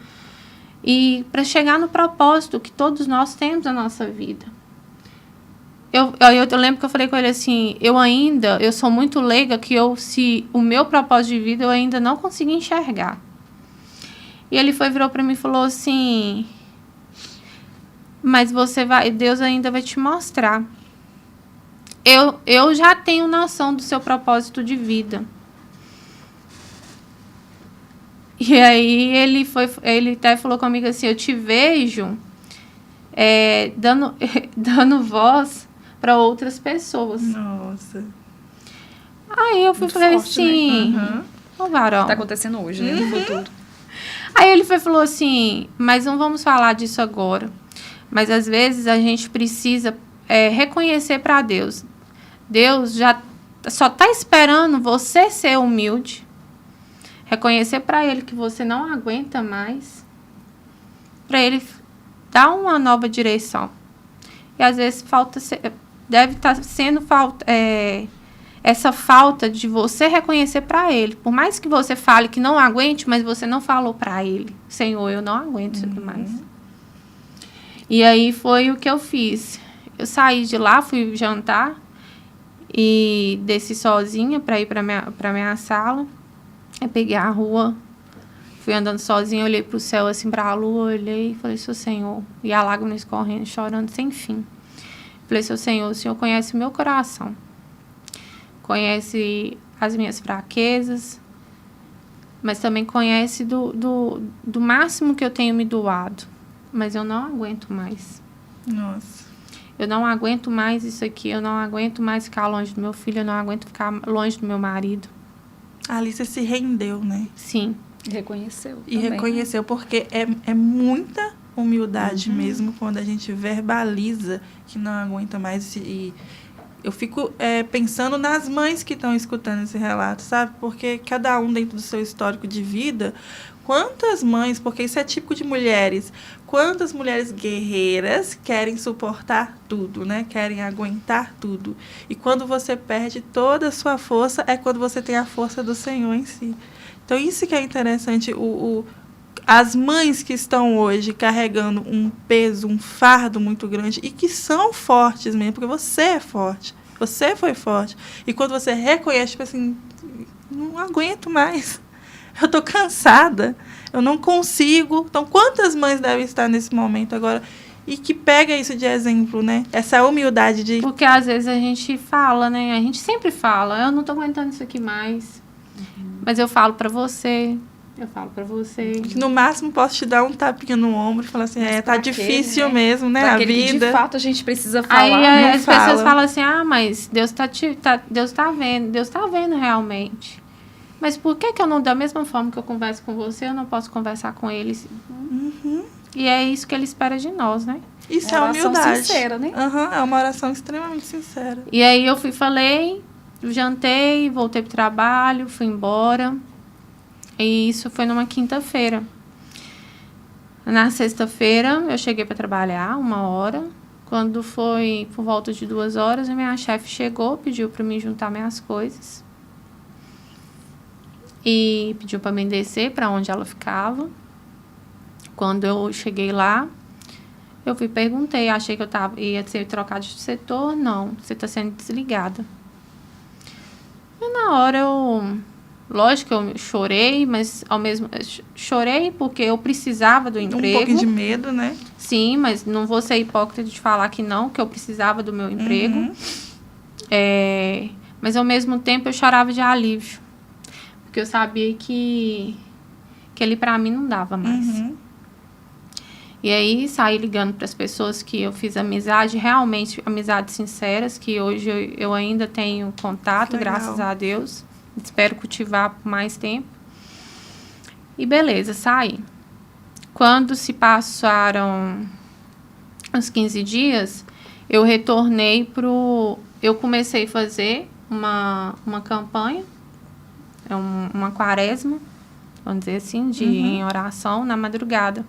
e para chegar no propósito que todos nós temos na nossa vida. Eu lembro que eu falei com ele assim: eu sou muito leiga, se o meu propósito de vida eu ainda não consegui enxergar. E ele virou para mim e falou assim: mas Deus ainda vai te mostrar. Eu já tenho noção do seu propósito de vida. E aí ele até falou comigo assim: eu te vejo dando voz para outras pessoas. Nossa. Aí eu falei assim: né? Ô, varão. Tá acontecendo hoje, né? No futuro. Aí ele falou assim: mas não vamos falar disso agora. Mas às vezes a gente precisa reconhecer para Deus. Deus já só está esperando você ser humilde, reconhecer para Ele que você não aguenta mais, para Ele dar uma nova direção. E às vezes deve estar sendo essa falta de você reconhecer para Ele. Por mais que você fale que não aguente, mas você não falou para Ele: Senhor, eu não aguento isso mais. E aí foi o que eu fiz. Eu saí de lá, fui jantar e desci sozinha para ir para minha sala. Eu peguei a rua, fui andando sozinha, olhei para o céu, assim, para a lua, olhei e falei: seu Senhor. E a lágrima escorrendo, chorando sem fim. Falei: seu Senhor, o Senhor conhece o meu coração, conhece as minhas fraquezas, mas também conhece do máximo que eu tenho me doado. Mas eu não aguento mais. Nossa. Eu não aguento mais isso aqui. Eu não aguento mais ficar longe do meu filho. Eu não aguento ficar longe do meu marido. A Alice se rendeu, né? Sim. Reconheceu. E também, reconheceu, porque é muita humildade mesmo quando a gente verbaliza que não aguenta mais. E eu fico pensando nas mães que estão escutando esse relato, sabe? Porque cada um dentro do seu histórico de vida, quantas mães, porque isso é típico de mulheres, quantas mulheres guerreiras querem suportar tudo, né? Querem aguentar tudo. E quando você perde toda a sua força, é quando você tem a força do Senhor em si. Então, isso que é interessante, as mães que estão hoje carregando um peso, um fardo muito grande e que são fortes mesmo, porque você é forte, você foi forte. E quando você reconhece, tipo assim, não aguento mais, eu estou cansada, eu não consigo. Então, quantas mães devem estar nesse momento agora e que pega isso de exemplo, né? Essa humildade de... Porque às vezes a gente fala, né? A gente sempre fala: eu não estou aguentando isso aqui mais. Mas eu falo pra você. No máximo, posso te dar um tapinha no ombro e falar assim: tá difícil mesmo, né? Pra a vida. vida. De fato, a gente precisa falar. Aí as fala. pessoas falam assim: mas Deus tá vendo realmente. Mas por que eu não, da mesma forma que eu converso com você, eu não posso conversar com eles? E é isso que ele espera de nós, né? Isso é oração humildade. sincera, né? É uma oração extremamente sincera. E aí eu falei, jantei, voltei pro trabalho, fui embora. E isso foi numa quinta-feira. Na sexta-feira, eu cheguei para trabalhar 1h. Quando foi por volta de 2h, a minha chefe chegou, pediu para mim juntar minhas coisas. E pediu para mim descer para onde ela ficava. Quando eu cheguei lá, eu perguntei, achei que ia ser trocada de setor. Não, você está sendo desligada. E na hora lógico que eu chorei, mas chorei porque eu precisava do emprego. Um pouquinho de medo, né? Sim, mas não vou ser hipócrita de falar que não, que eu precisava do meu emprego. Mas ao mesmo tempo eu chorava de alívio. Porque eu sabia que ele pra mim não dava mais. E aí saí ligando para as pessoas que eu fiz amizade, realmente amizades sinceras, que hoje eu ainda tenho contato, graças a Deus. Espero cultivar por mais tempo. E beleza, saí. Quando se passaram uns 15 dias, eu retornei eu comecei a fazer uma campanha, uma quaresma, vamos dizer assim, em oração na madrugada.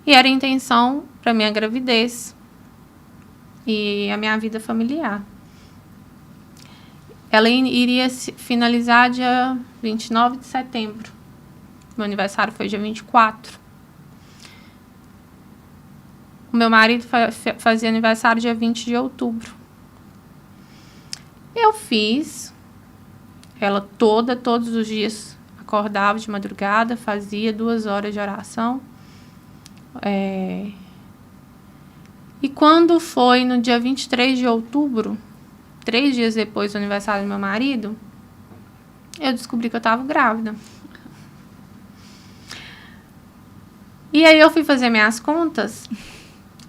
E era a intenção para minha gravidez e a minha vida familiar. Ela iria finalizar dia 29 de setembro. Meu aniversário foi dia 24. O meu marido fazia aniversário dia 20 de outubro. Eu fiz. Ela todos os dias acordava de madrugada, fazia 2 horas de oração. E quando foi no dia 23 de outubro, 3 dias depois do aniversário do meu marido, eu descobri que eu estava grávida. E aí eu fui fazer minhas contas,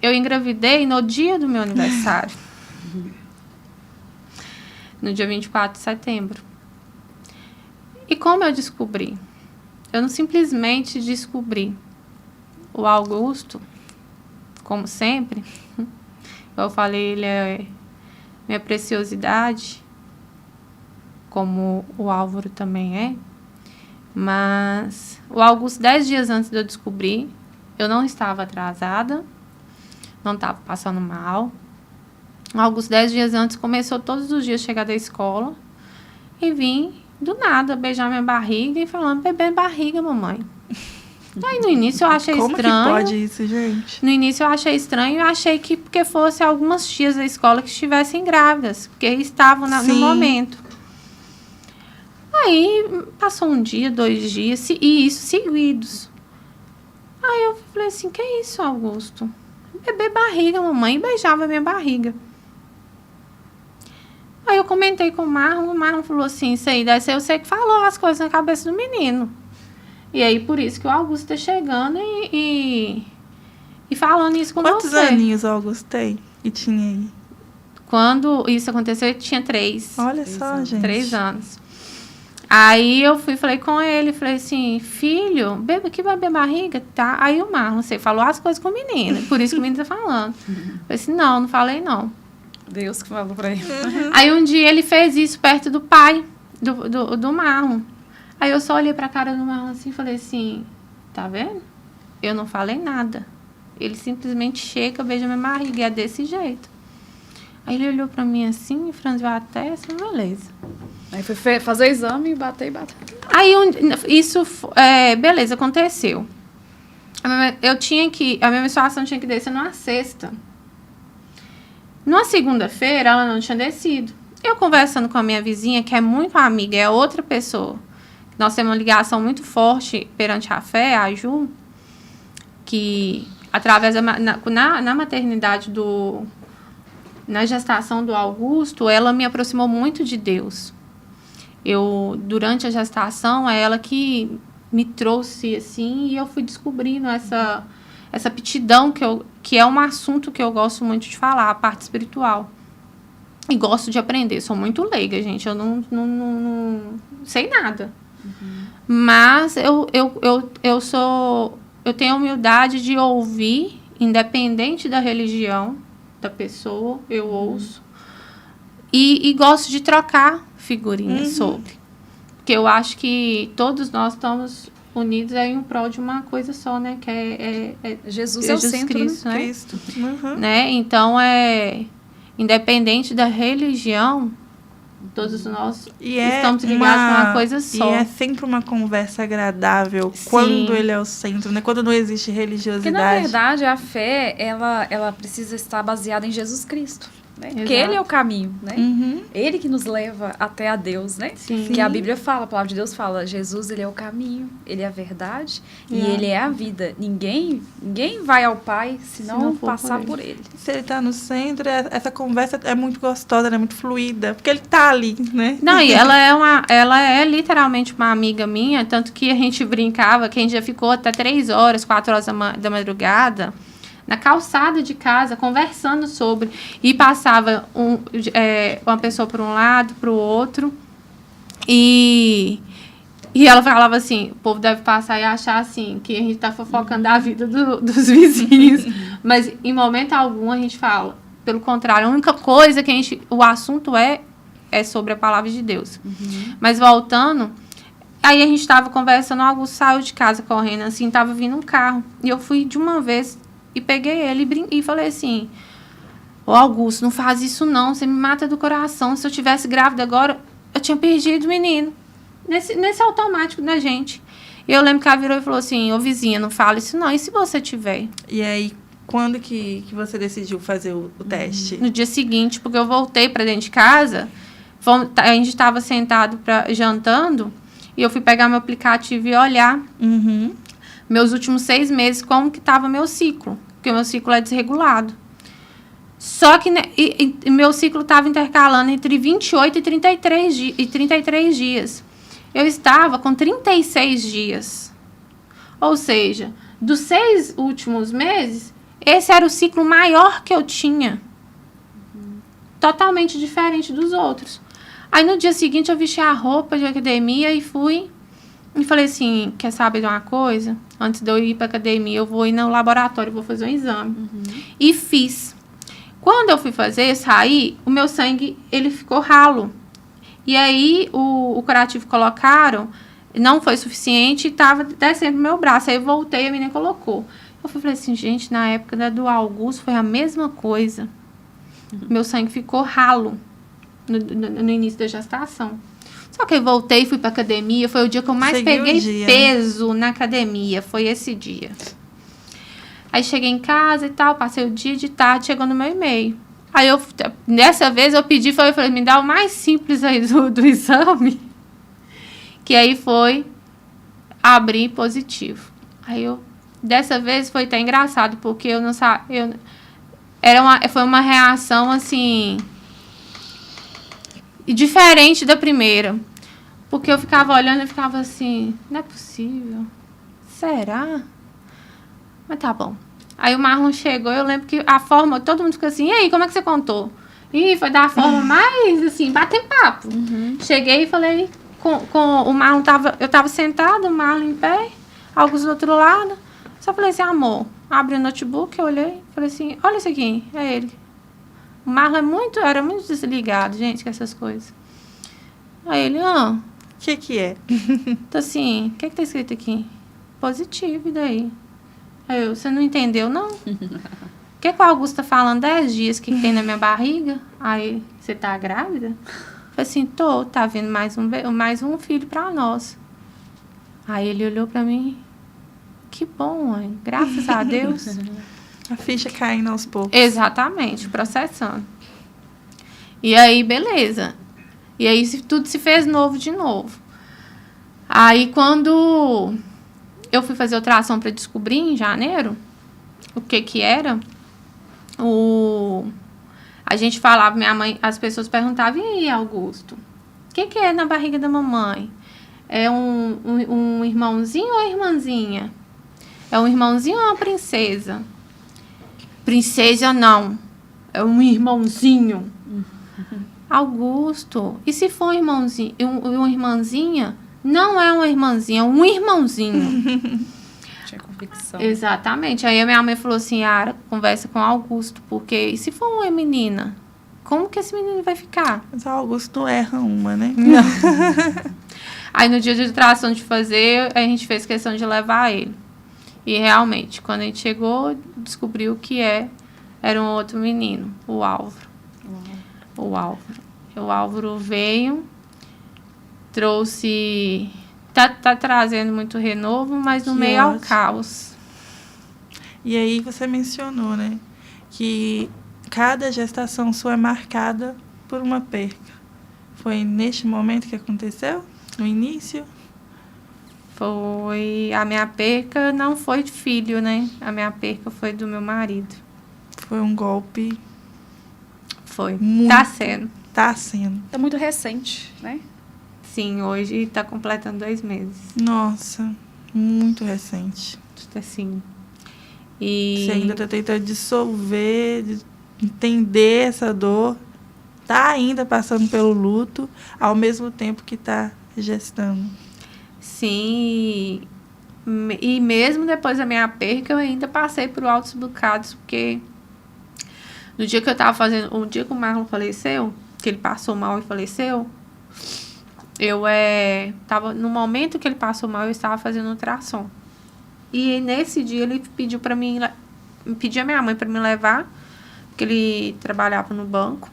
eu engravidei no dia do meu aniversário. No dia 24 de setembro. E como eu descobri? Eu não simplesmente descobri. O Augusto, como sempre, eu falei, ele é minha preciosidade, como o Álvaro também é. Mas o Augusto, 10 dias antes de eu descobrir, eu não estava atrasada, não estava passando mal. O Augusto, 10 dias antes, começou todos os dias a chegar da escola e vim, do nada, beijar minha barriga e falando, bebê barriga, mamãe. Aí no início eu achei estranho. Como que pode isso, gente? No início eu achei estranho e achei que porque fosse algumas tias da escola que estivessem grávidas, porque estavam no momento. Aí passou 1 dia, 2 dias, e isso seguidos. Aí eu falei assim, que é isso, Augusto? Bebê barriga, mamãe, e beijava minha barriga. Aí eu comentei com o Marlon falou assim, isso aí deve ser você que falou as coisas na cabeça do menino. E aí, por isso que o Augusto tá chegando e falando isso com você. Quantos aninhos o Augusto tem? E tinha aí? Quando isso aconteceu, ele tinha 3. Olha só, gente. 3 anos. Aí eu falei com ele, falei assim, filho, bebe barriga, tá? Aí o Marlon, você falou as coisas com o menino, por isso que o menino tá falando. Falei assim, não falei não. Deus que falou pra ele. Aí um dia ele fez isso perto do pai, do Marlon. Aí eu só olhei pra cara do Marlon assim e falei assim, tá vendo? Eu não falei nada. Ele simplesmente chega, beija minha barriga, e é desse jeito. Aí ele olhou pra mim assim, franziu a testa, beleza. Aí foi fazer o exame e bateu. Aí beleza, aconteceu. A minha menstruação tinha que descer numa sexta. Numa segunda-feira, ela não tinha descido. Eu conversando com a minha vizinha, que é muito amiga, é outra pessoa. Nós temos uma ligação muito forte perante a fé, a Ju, que através na maternidade na gestação do Augusto, ela me aproximou muito de Deus. Durante a gestação, é ela que me trouxe, assim, e eu fui descobrindo essa aptidão, que é um assunto que eu gosto muito de falar, a parte espiritual. E gosto de aprender. Sou muito leiga, gente. Eu não sei nada. Uhum. Mas eu tenho a humildade de ouvir, independente da religião da pessoa, eu ouço. E gosto de trocar figurinhas sobre. Porque eu acho que todos nós estamos unidos em um prol de uma coisa só, né? Que é Jesus é o centro, Cristo, né? Cristo. Uhum. Né? Então, independente da religião, todos nós estamos ligados com uma coisa só. E é sempre uma conversa agradável. Sim. Quando ele é o centro, né? Quando não existe religiosidade. Porque, na verdade, a fé, ela precisa estar baseada em Jesus Cristo. né? Exato. Porque ele é o caminho, né? Uhum. Ele que nos leva até a Deus, né? Sim. Que a Bíblia fala, a palavra de Deus fala, Jesus, ele é o caminho, ele é a verdade e É. ele é a vida. Ninguém vai ao Pai se não for passar por por ele. Se ele tá no centro, essa conversa é muito gostosa, ela é muito fluida, porque ele tá ali, né? Não, e ela é literalmente uma amiga minha, tanto que a gente brincava que a gente já ficou até 3 horas, 4 horas da madrugada, na calçada de casa, conversando sobre, e passava uma pessoa por um lado, para o outro, e ela falava assim, o povo deve passar e achar assim, que a gente tá fofocando a vida dos vizinhos, mas em momento algum a gente fala, pelo contrário, a única coisa que o assunto é sobre a palavra de Deus. Mas voltando, aí a gente estava conversando, o Augusto saiu de casa correndo, assim, tava vindo um carro, e eu fui de uma vez e peguei ele e falei assim, ô Augusto, não faz isso não, você me mata do coração, se eu tivesse grávida agora, eu tinha perdido o menino. Nesse automático da gente. E eu lembro que ela virou e falou assim, ô vizinha, não fala isso não, e se você tiver? E aí, quando que você decidiu fazer o teste? No dia seguinte, porque eu voltei para dentro de casa, a gente estava sentado jantando, e eu fui pegar meu aplicativo e olhar Uhum. meus últimos 6 meses, como que estava meu ciclo, porque o meu ciclo é desregulado. Só que meu ciclo estava intercalando entre 28 e 33 dias. Eu estava com 36 dias. Ou seja, dos 6 últimos meses, esse era o ciclo maior que eu tinha. Totalmente diferente dos outros. Aí, no dia seguinte, eu vesti a roupa de academia e fui. E falei assim, quer saber de uma coisa? Antes de eu ir para academia, eu vou ir no laboratório, vou fazer um exame. E fiz. Quando eu fui fazer, eu saí, o meu sangue, ele ficou ralo. E aí, o curativo colocaram, não foi suficiente, e estava descendo no meu braço. Aí eu voltei, a menina colocou. Eu falei assim, gente, na época do Augusto foi a mesma coisa. Meu sangue ficou ralo no início da gestação. Só que eu voltei, fui pra academia, foi o dia que eu mais Seguiu o peguei dia, peso na academia, foi esse dia. Aí cheguei em casa e tal, passei o dia de tarde, chegou no meu e-mail. Aí dessa vez eu pedi, falei, me dá o mais simples aí do exame. Que aí foi abrir positivo. Aí dessa vez foi até engraçado, porque eu não sabia, foi uma reação assim, diferente da primeira. Porque eu ficava olhando e ficava assim, não é possível. Será? Mas tá bom. Aí o Marlon chegou, eu lembro que a forma, todo mundo ficou assim, e aí, como é que você contou? E foi da forma mais, assim, bater papo. Cheguei e falei com o Marlon, eu tava sentada, o Marlon em pé, Augusto do outro lado. Só falei assim, amor, abre o notebook, eu olhei, falei assim, olha isso aqui, é ele. O Marlon era muito desligado, gente, com essas coisas. Aí ele, O que é? Então, assim, o que tá escrito aqui? Positivo, e daí? Aí você não entendeu, não? O que o Augusto tá falando 10 dias que tem na minha barriga? Aí, você tá grávida? Eu falei assim, tá vindo mais um filho pra nós. Aí ele olhou pra mim, que bom, mãe, graças a Deus. A ficha caindo aos poucos. Exatamente, processando. E aí, beleza. E aí tudo se fez novo de novo. Aí quando eu fui fazer ultrassom para descobrir em janeiro o que era, a gente falava, minha mãe, as pessoas perguntavam, e aí, Augusto, o que é na barriga da mamãe? É um irmãozinho ou irmãzinha? É um irmãozinho ou uma princesa? Princesa não, é um irmãozinho. Augusto, e se for um irmãozinho, uma irmãzinha, não é uma irmãzinha, é um irmãozinho. Tinha convicção. Exatamente. Aí a minha mãe falou assim, Ara, conversa com o Augusto, porque e se for uma menina, como que esse menino vai ficar? Mas o Augusto erra uma, né? Aí no dia de ultrassom de fazer, a gente fez questão de levar ele. E realmente, quando a gente chegou, descobriu que era um outro menino, o Álvaro. O Álvaro veio, trouxe... Tá trazendo muito renovo, mas no Que meio ao ótimo. caos. E aí você mencionou, né? Que cada gestação sua é marcada por uma perca. Foi neste momento que aconteceu? No início? Foi... A minha perca não foi de filho, né? A minha perca foi do meu marido. Foi um golpe. Foi. Muito. Tá sendo. Tá sendo. Tá muito recente, né? Sim, hoje tá completando 2 meses. Nossa, muito recente. Assim. E... Você ainda tá tentando dissolver, entender essa dor. Tá ainda passando pelo luto, ao mesmo tempo que tá gestando. Sim. E mesmo depois da minha perca, eu ainda passei por altos bocados, porque no dia que eu tava fazendo... O dia que o Marlon faleceu, que ele passou mal e faleceu, eu tava... No momento que ele passou mal, eu estava fazendo ultrassom. E nesse dia ele pediu pra mim... Pediu a minha mãe pra me levar, porque ele trabalhava no banco.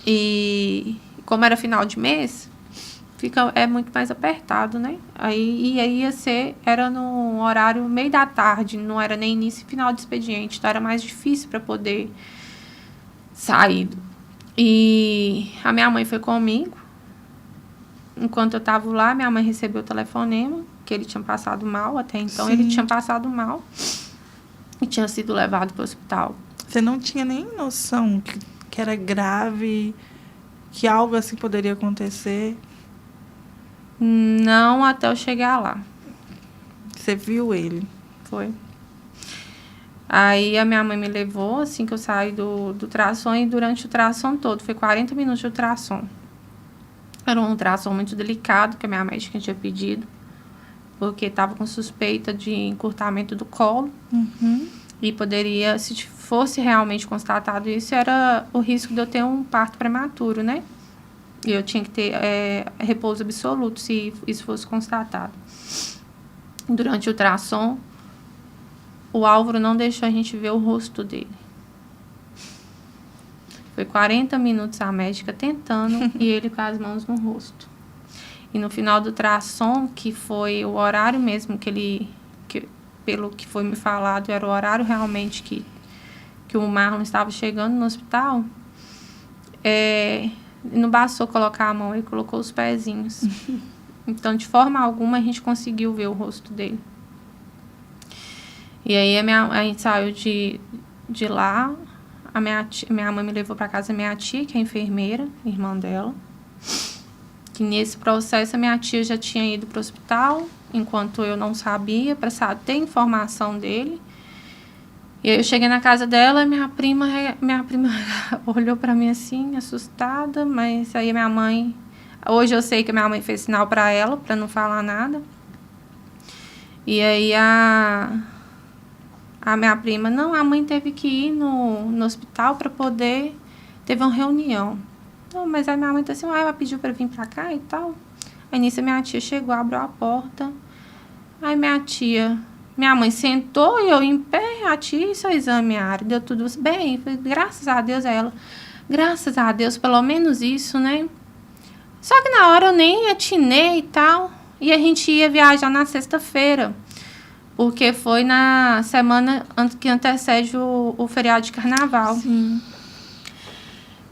E como era final de mês, é muito mais apertado, né? Aí ia ser... Era no horário meio da tarde, não era nem início e final de expediente. Então era mais difícil pra poder sair. E a minha mãe foi comigo. Enquanto eu tava lá, minha mãe recebeu o telefonema que ele tinha passado mal. Até então, Sim. ele tinha passado mal e tinha sido levado para o hospital. Você não tinha nem noção que era grave, que algo assim poderia acontecer? Não, até eu chegar lá. Você viu ele? Foi. Aí a minha mãe me levou, assim que eu saí do ultrassom, e durante o ultrassom todo, foi 40 minutos de ultrassom. Era um ultrassom muito delicado, que a minha médica tinha pedido, porque estava com suspeita de encurtamento do colo. Uhum. E poderia, se fosse realmente constatado isso, era o risco de eu ter um parto prematuro, né? E eu tinha que ter repouso absoluto, se isso fosse constatado. Durante o ultrassom, o Álvaro não deixou a gente ver o rosto dele. Foi 40 minutos a médica tentando e ele com as mãos no rosto. E no final do ultrassom, que foi o horário mesmo pelo que foi me falado, era o horário realmente que o Marlon estava chegando no hospital, não bastou colocar a mão, ele colocou os pezinhos. Então, de forma alguma, a gente conseguiu ver o rosto dele. E aí a gente saiu de lá. Minha mãe me levou para casa da minha tia, que é enfermeira, irmã dela. Que nesse processo a minha tia já tinha ido para o hospital, enquanto eu não sabia, para ter informação dele. E aí eu cheguei na casa dela e minha prima olhou para mim assim, assustada, mas aí minha mãe... Hoje eu sei que minha mãe fez sinal para ela, para não falar nada. E aí a minha prima, não, a mãe teve que ir no hospital para poder... Teve uma reunião. Não, mas a minha mãe tá assim, ela pediu para vir para cá e tal. Aí nisso minha tia chegou, abriu a porta. Aí minha mãe sentou e eu em pé, a tia, seu exame, área, deu tudo bem. Falei, graças a Deus, graças a Deus, pelo menos isso, né? Só que na hora eu nem atinei e tal. E a gente ia viajar na sexta-feira. Porque foi na semana que antecede o feriado de carnaval. Sim.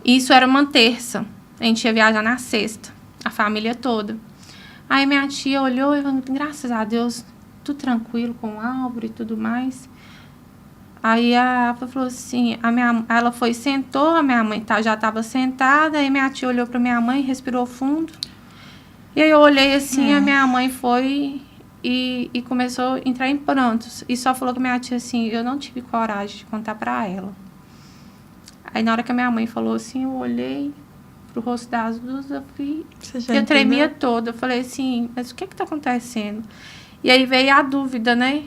Isso era uma terça. A gente ia viajar na sexta. A família toda. Aí minha tia olhou e falou, graças a Deus, tudo tranquilo com o Álvaro e tudo mais. Aí ela falou assim, ela foi e sentou, a minha mãe já estava sentada, aí minha tia olhou para minha mãe, respirou fundo. E aí eu olhei assim, a minha mãe foi e começou a entrar em prantos. E só falou com a minha tia assim, eu não tive coragem de contar para ela. Aí na hora que a minha mãe falou assim, eu olhei pro rosto das duas, eu tremia toda. Eu falei assim, mas o que está acontecendo? E aí veio a dúvida, né?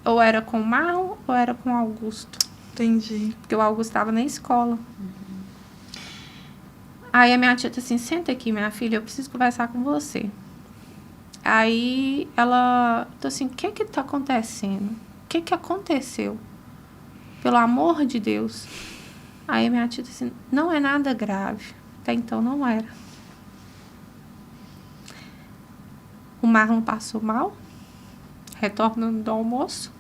Ou era com o Marlon ou era com o Augusto. Entendi. Porque o Augusto estava na escola. Aí a minha tia disse assim, senta aqui, minha filha, eu preciso conversar com você. Aí ela disse assim, o que está acontecendo? O que aconteceu? Pelo amor de Deus. Aí a minha tia disse assim, não é nada grave. Até então não era. O Marlon passou mal, retornando do almoço.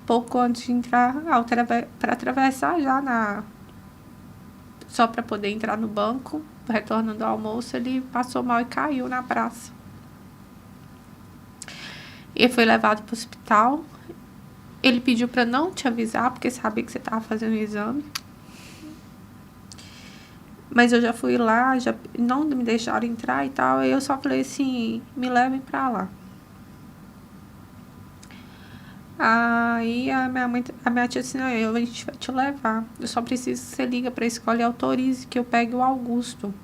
pouco antes de entrar, para atravessar já só para poder entrar no banco, retornando ao almoço, ele passou mal e caiu na praça. Ele foi levado para o hospital. Ele pediu para não te avisar, porque sabia que você estava fazendo o exame. Mas eu já fui lá, já não me deixaram entrar e tal. Aí eu só falei assim, me levem para lá. Aí a minha tia disse, não, a gente vai te levar. Eu só preciso que você liga para a escola e autorize que eu pegue o Augusto.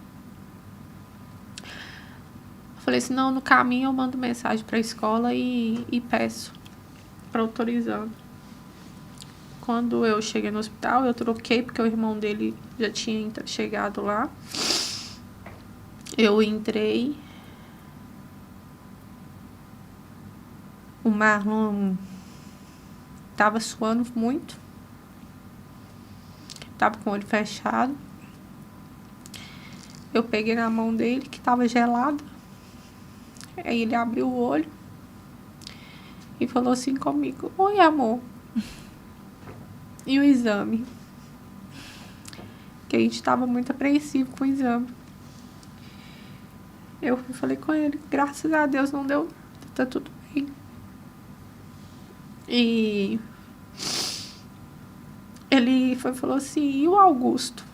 Eu falei assim, não, no caminho eu mando mensagem para a escola e peço para autorizar. Quando eu cheguei no hospital, eu troquei, porque o irmão dele já tinha chegado lá. Eu entrei. O Marlon tava suando muito. Tava com o olho fechado. Eu peguei na mão dele, que tava gelada. Aí ele abriu o olho e falou assim comigo, oi, amor. E o exame? Que a gente tava muito apreensivo com o exame. Eu falei com ele, graças a Deus não deu nada, tá tudo bem. E ele falou assim, e o Augusto?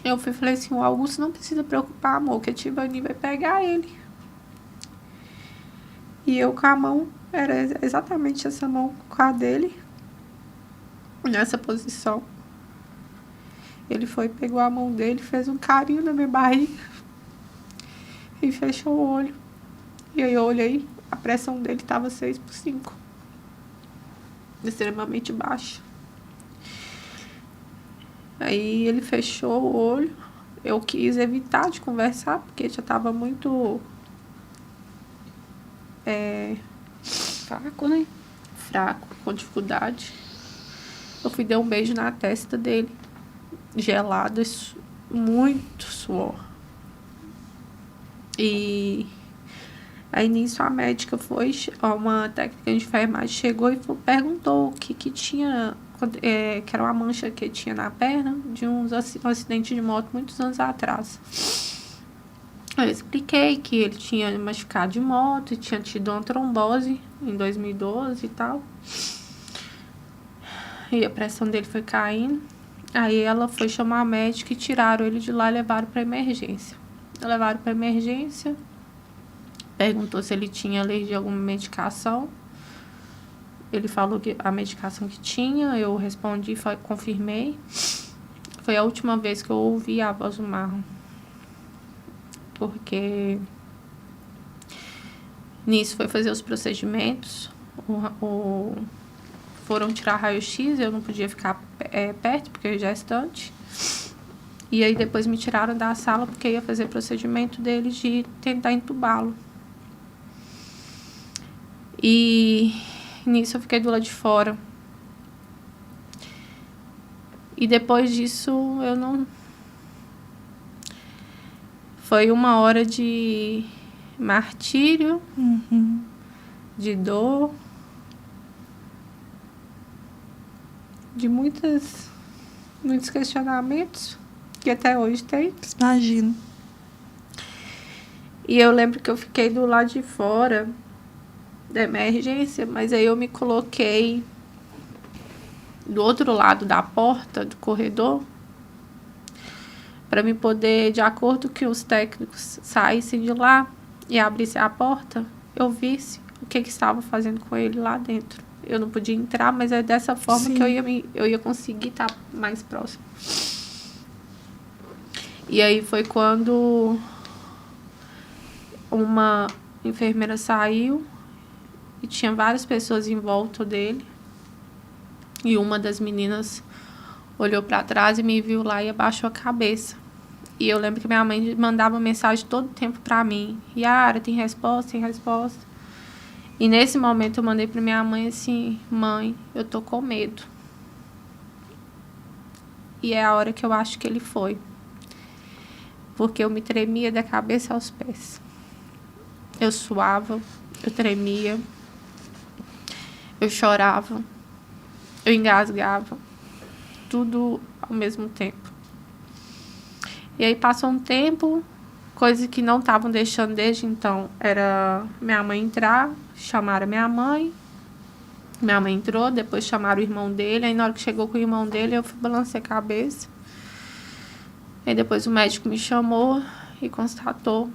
Eu falei assim, o Augusto não precisa preocupar, amor, que a Tivani vai pegar ele. E eu com a mão, era exatamente essa mão com a dele, nessa posição. Ele pegou a mão dele, fez um carinho na minha barriga e fechou o olho. E aí eu olhei, a pressão dele estava 6/5. Extremamente baixa. Aí ele fechou o olho. Eu quis evitar de conversar, porque já estava muito... fraco, né? Fraco, com dificuldade. Eu fui dar um beijo na testa dele. Gelado, muito suor. E aí nisso a médica uma técnica de enfermagem chegou e perguntou o que tinha, que era uma mancha que tinha na perna de um acidente de moto muitos anos atrás. Eu expliquei que ele tinha machucado de moto e tinha tido uma trombose em 2012 e tal. E a pressão dele foi caindo. Aí ela foi chamar a médica e tiraram ele de lá e levaram para emergência. Levaram para emergência. Perguntou se ele tinha alergia a alguma medicação. Ele falou que a medicação que tinha. Eu respondi, confirmei. Foi a última vez que eu ouvi a voz do Marlon. Porque nisso foi fazer os procedimentos. Foram tirar raio-x, eu não podia ficar perto, porque eu ia gestante. E aí depois me tiraram da sala, porque ia fazer procedimento deles de tentar entubá-lo. E nisso eu fiquei do lado de fora. E depois disso, eu não... Foi 1 hora de martírio, de dor, de muitos questionamentos, que até hoje tem. Imagino. E eu lembro que eu fiquei do lado de fora da emergência, mas aí eu me coloquei do outro lado da porta do corredor para me poder, de acordo que os técnicos saíssem de lá e abrissem a porta, eu visse o que estava fazendo com ele lá dentro. Eu não podia entrar, mas é dessa forma Sim. que eu ia conseguir estar mais próximo. E aí foi quando uma enfermeira saiu e tinha várias pessoas em volta dele. E uma das meninas olhou para trás e me viu lá e abaixou a cabeça. E eu lembro que minha mãe mandava mensagem todo tempo para mim. Yara, tem resposta, tem resposta. E nesse momento eu mandei para minha mãe assim, mãe, eu tô com medo. E é a hora que eu acho que ele foi. Porque eu me tremia da cabeça aos pés. Eu suava, eu tremia. eu chorava, eu engasgava, tudo ao mesmo tempo. E aí passou um tempo, coisas que não estavam deixando desde então, era minha mãe entrar, chamaram minha mãe entrou, depois chamaram o irmão dele, aí na hora que chegou com o irmão dele, eu balancei a cabeça. Aí depois o médico me chamou e constatou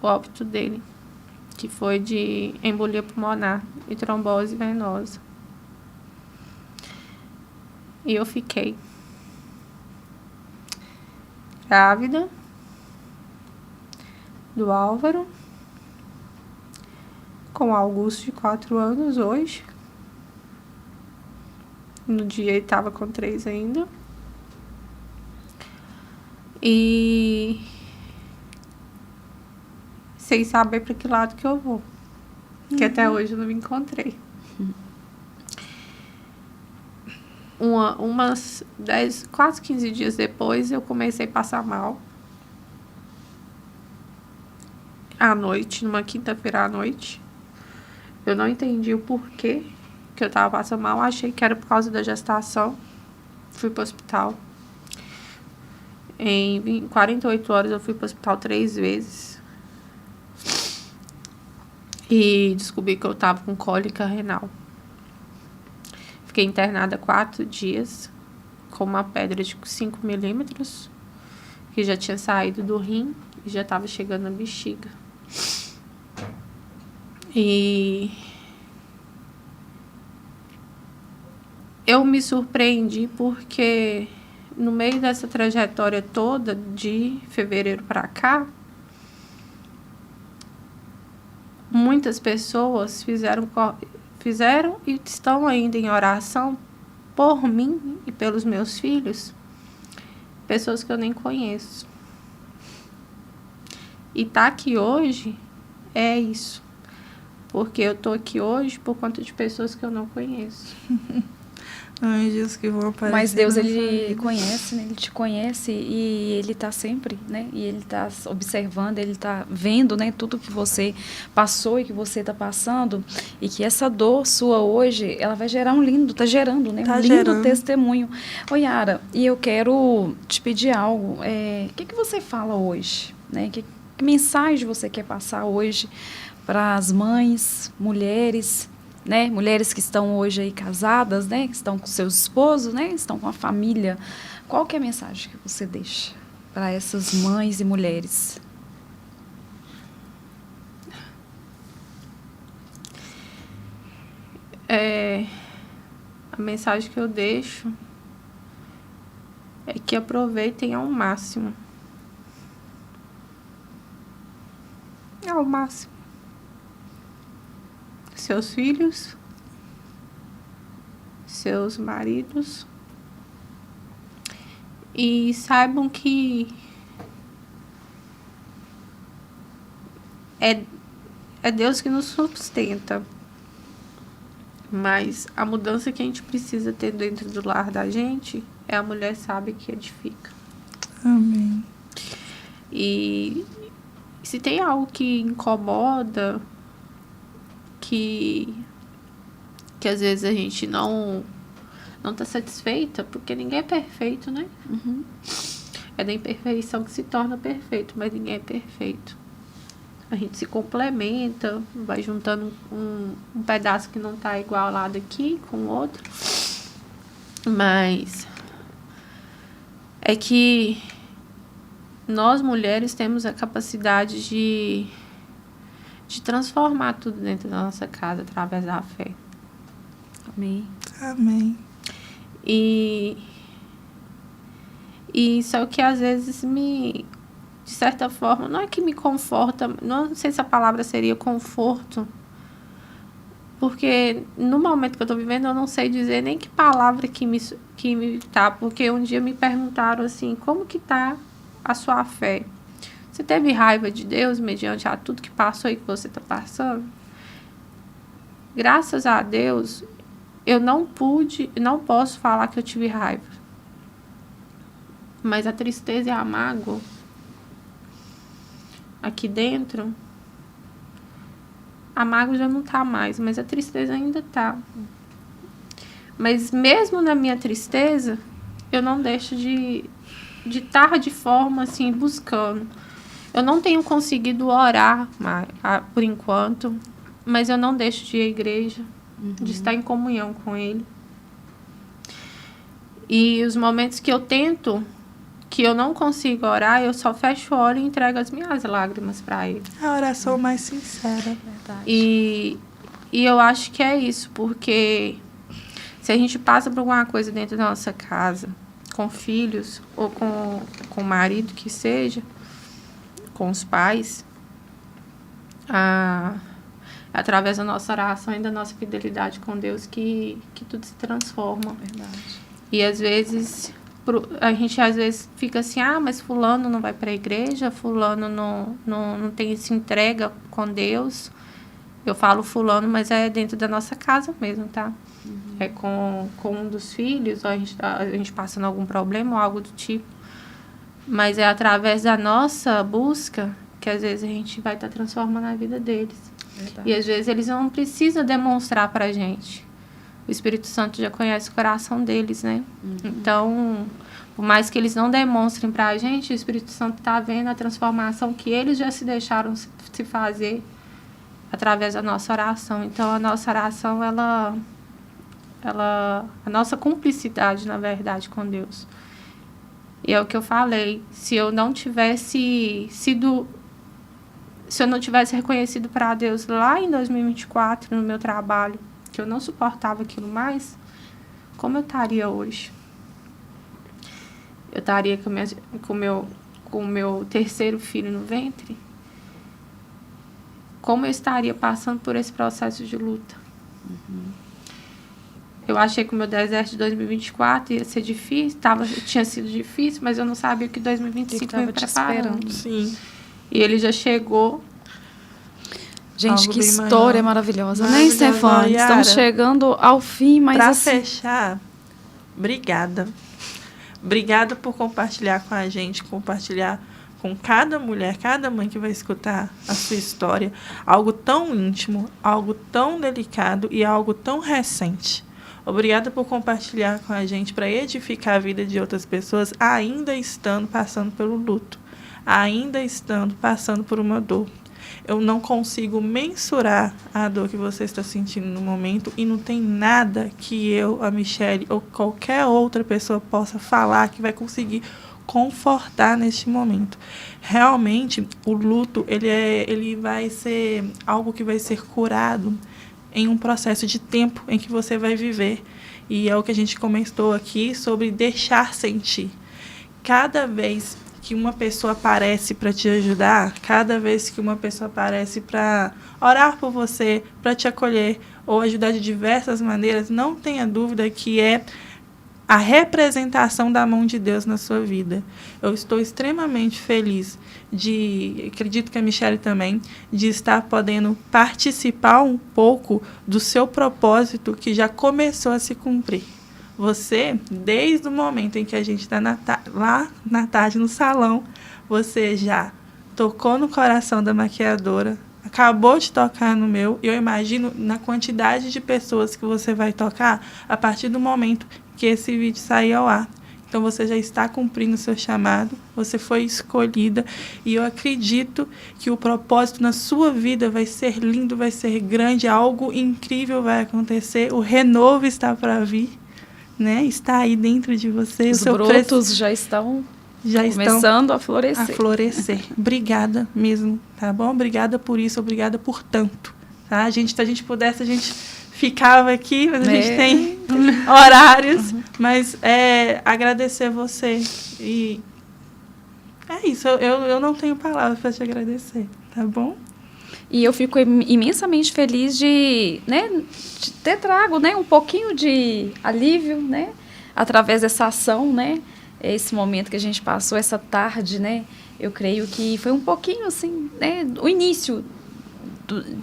o óbito dele, que foi de embolia pulmonar e trombose venosa. E eu fiquei grávida do Álvaro, com o Augusto de 4 anos hoje. No dia ele estava com 3 ainda. E sem saber para que lado que eu vou. Que até hoje eu não me encontrei. Umas 10, quase 15 dias depois, eu comecei a passar mal. À noite, numa quinta-feira à noite. Eu não entendi o porquê que eu tava passando mal. Achei que era por causa da gestação. Fui pro hospital. Em 48 horas eu fui pro hospital 3 vezes. E descobri que eu tava com cólica renal. Fiquei internada 4 dias com uma pedra de 5 milímetros, que já tinha saído do rim e já estava chegando na bexiga. E eu me surpreendi porque no meio dessa trajetória toda, de fevereiro para cá, muitas pessoas fizeram e estão ainda em oração por mim e pelos meus filhos, pessoas que eu nem conheço. E tá aqui hoje é isso, porque eu tô aqui hoje por conta de pessoas que eu não conheço. Anjos que vão aparecer. Mas Deus, ele conhece, né? Ele te conhece e ele está sempre, né? E ele está observando, ele está vendo, né? Tudo que você passou e que você está passando, e que essa dor sua hoje, ela vai gerar tá gerando, né? Tá um lindo gerando. testemunho. Ô, Yara, e eu quero te pedir algo. O que você fala hoje, né? Que mensagem você quer passar hoje para as mães, mulheres, né? Mulheres que estão hoje aí casadas, né? Que estão com seus esposos, né? Estão com a família. Qual que é a mensagem que você deixa para essas mães e mulheres? A mensagem que eu deixo é que aproveitem ao máximo. Ao máximo. Seus filhos, seus maridos, e saibam que é Deus que nos sustenta, mas a mudança que a gente precisa ter dentro do lar da gente é a mulher sábia que edifica. Amém. E se tem algo que incomoda, que às vezes a gente não tá satisfeita, porque ninguém é perfeito, né? Uhum. É da imperfeição que se torna perfeito, mas ninguém é perfeito. A gente se complementa, vai juntando um pedaço que não tá igual lá daqui com o outro. Mas é que nós mulheres temos a capacidade de transformar tudo dentro da nossa casa através da fé. Amém. Amém. E só que às vezes de certa forma, não é que me conforta, não sei se a palavra seria conforto, porque no momento que eu tô vivendo eu não sei dizer nem que palavra que me tá, porque um dia me perguntaram assim, como que tá a sua fé? Você teve raiva de Deus mediante a tudo que passou e que você está passando? Graças a Deus, eu não posso falar que eu tive raiva. Mas a tristeza e a mágoa aqui dentro A mágoa já não tá mais, mas a tristeza ainda tá. Mas mesmo na minha tristeza, eu não deixo de estar de forma assim, buscando. Eu não tenho conseguido orar por enquanto, mas eu não deixo de ir à igreja, de estar em comunhão com Ele. E os momentos que eu tento, que eu não consigo orar, eu só fecho o olho e entrego as minhas lágrimas para Ele. A oração mais sincera. Verdade. E eu acho que é isso, porque se a gente passa por alguma coisa dentro da nossa casa, com filhos ou com o marido que seja, com os pais, através da nossa oração e da nossa fidelidade com Deus que tudo se transforma. Verdade. E às vezes a gente fica assim, mas fulano não vai para a igreja, fulano não tem se entrega com Deus. Eu falo fulano, mas é dentro da nossa casa mesmo, tá? É com um dos filhos, ou a gente passando algum problema ou algo do tipo. Mas é através da nossa busca que às vezes a gente vai estar transformando a vida deles. Verdade. E às vezes eles não precisam demonstrar pra gente. O Espírito Santo já conhece o coração deles, né? Então, por mais que eles não demonstrem pra gente, o Espírito Santo tá vendo a transformação que eles já se deixaram se fazer através da nossa oração. Então, a nossa oração, a nossa cumplicidade, na verdade, com Deus. E é o que eu falei, se eu não tivesse reconhecido para Deus lá em 2024, no meu trabalho, que eu não suportava aquilo mais, como eu estaria hoje? Eu estaria com o meu terceiro filho no ventre? Como eu estaria passando por esse processo de luta? Eu achei que o meu deserto de 2024 ia ser difícil, tinha sido difícil, mas eu não sabia que 2025 ia me preparando. Sim. E ele já chegou. Gente, Algo que bem história maior. maravilhosa, né, Maravilhosa, Stefane? Yara. Estamos chegando ao fim, mas Para assim, fechar, obrigada. Obrigada por compartilhar com a gente, compartilhar com cada mulher, cada mãe que vai escutar a sua história. Algo tão íntimo, algo tão delicado e algo tão recente. Obrigada por compartilhar com a gente para edificar a vida de outras pessoas, ainda estando passando pelo luto, ainda estando passando por uma dor. Eu não consigo mensurar a dor que você está sentindo no momento e não tem nada que eu, a Michelle ou qualquer outra pessoa possa falar que vai conseguir confortar neste momento. Realmente, o luto ele vai ser algo que vai ser curado em um processo de tempo em que você vai viver. E é o que a gente comentou aqui sobre deixar sentir. Cada vez que uma pessoa aparece para te ajudar, cada vez que uma pessoa aparece para orar por você, para te acolher ou ajudar de diversas maneiras, não tenha dúvida que é a representação da mão de Deus na sua vida. Eu estou extremamente feliz acredito que a Michelle também, de estar podendo participar um pouco do seu propósito que já começou a se cumprir. Você, desde o momento em que a gente está lá na tarde no salão, você já tocou no coração da maquiadora, acabou de tocar no meu, e eu imagino na quantidade de pessoas que você vai tocar a partir do momento que esse vídeo sair ao ar. Então você já está cumprindo o seu chamado, você foi escolhida, e eu acredito que o propósito na sua vida vai ser lindo, vai ser grande, algo incrível vai acontecer, o renovo está para vir, né? Está aí dentro de você. Os brotos já estão começando a florescer. Obrigada mesmo, tá bom? Obrigada por isso, obrigada por tanto. Tá? Se a gente pudesse, a gente ficava aqui, mas a gente tem horários. Mas agradecer você. E é isso, eu não tenho palavras para te agradecer, tá bom? E eu fico imensamente feliz de ter trago, um pouquinho de alívio, através dessa ação, esse momento que a gente passou, essa tarde, eu creio que foi um pouquinho, assim, o início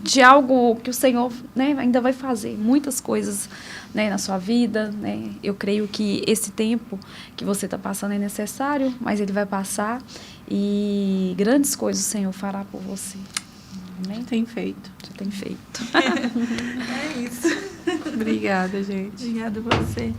de algo que o Senhor ainda vai fazer, muitas coisas na sua vida, Eu creio que esse tempo que você está passando é necessário, mas ele vai passar e grandes coisas o Senhor fará por você. Amém? Tem feito. Já tem feito. É isso. Obrigada, gente. Obrigada a você.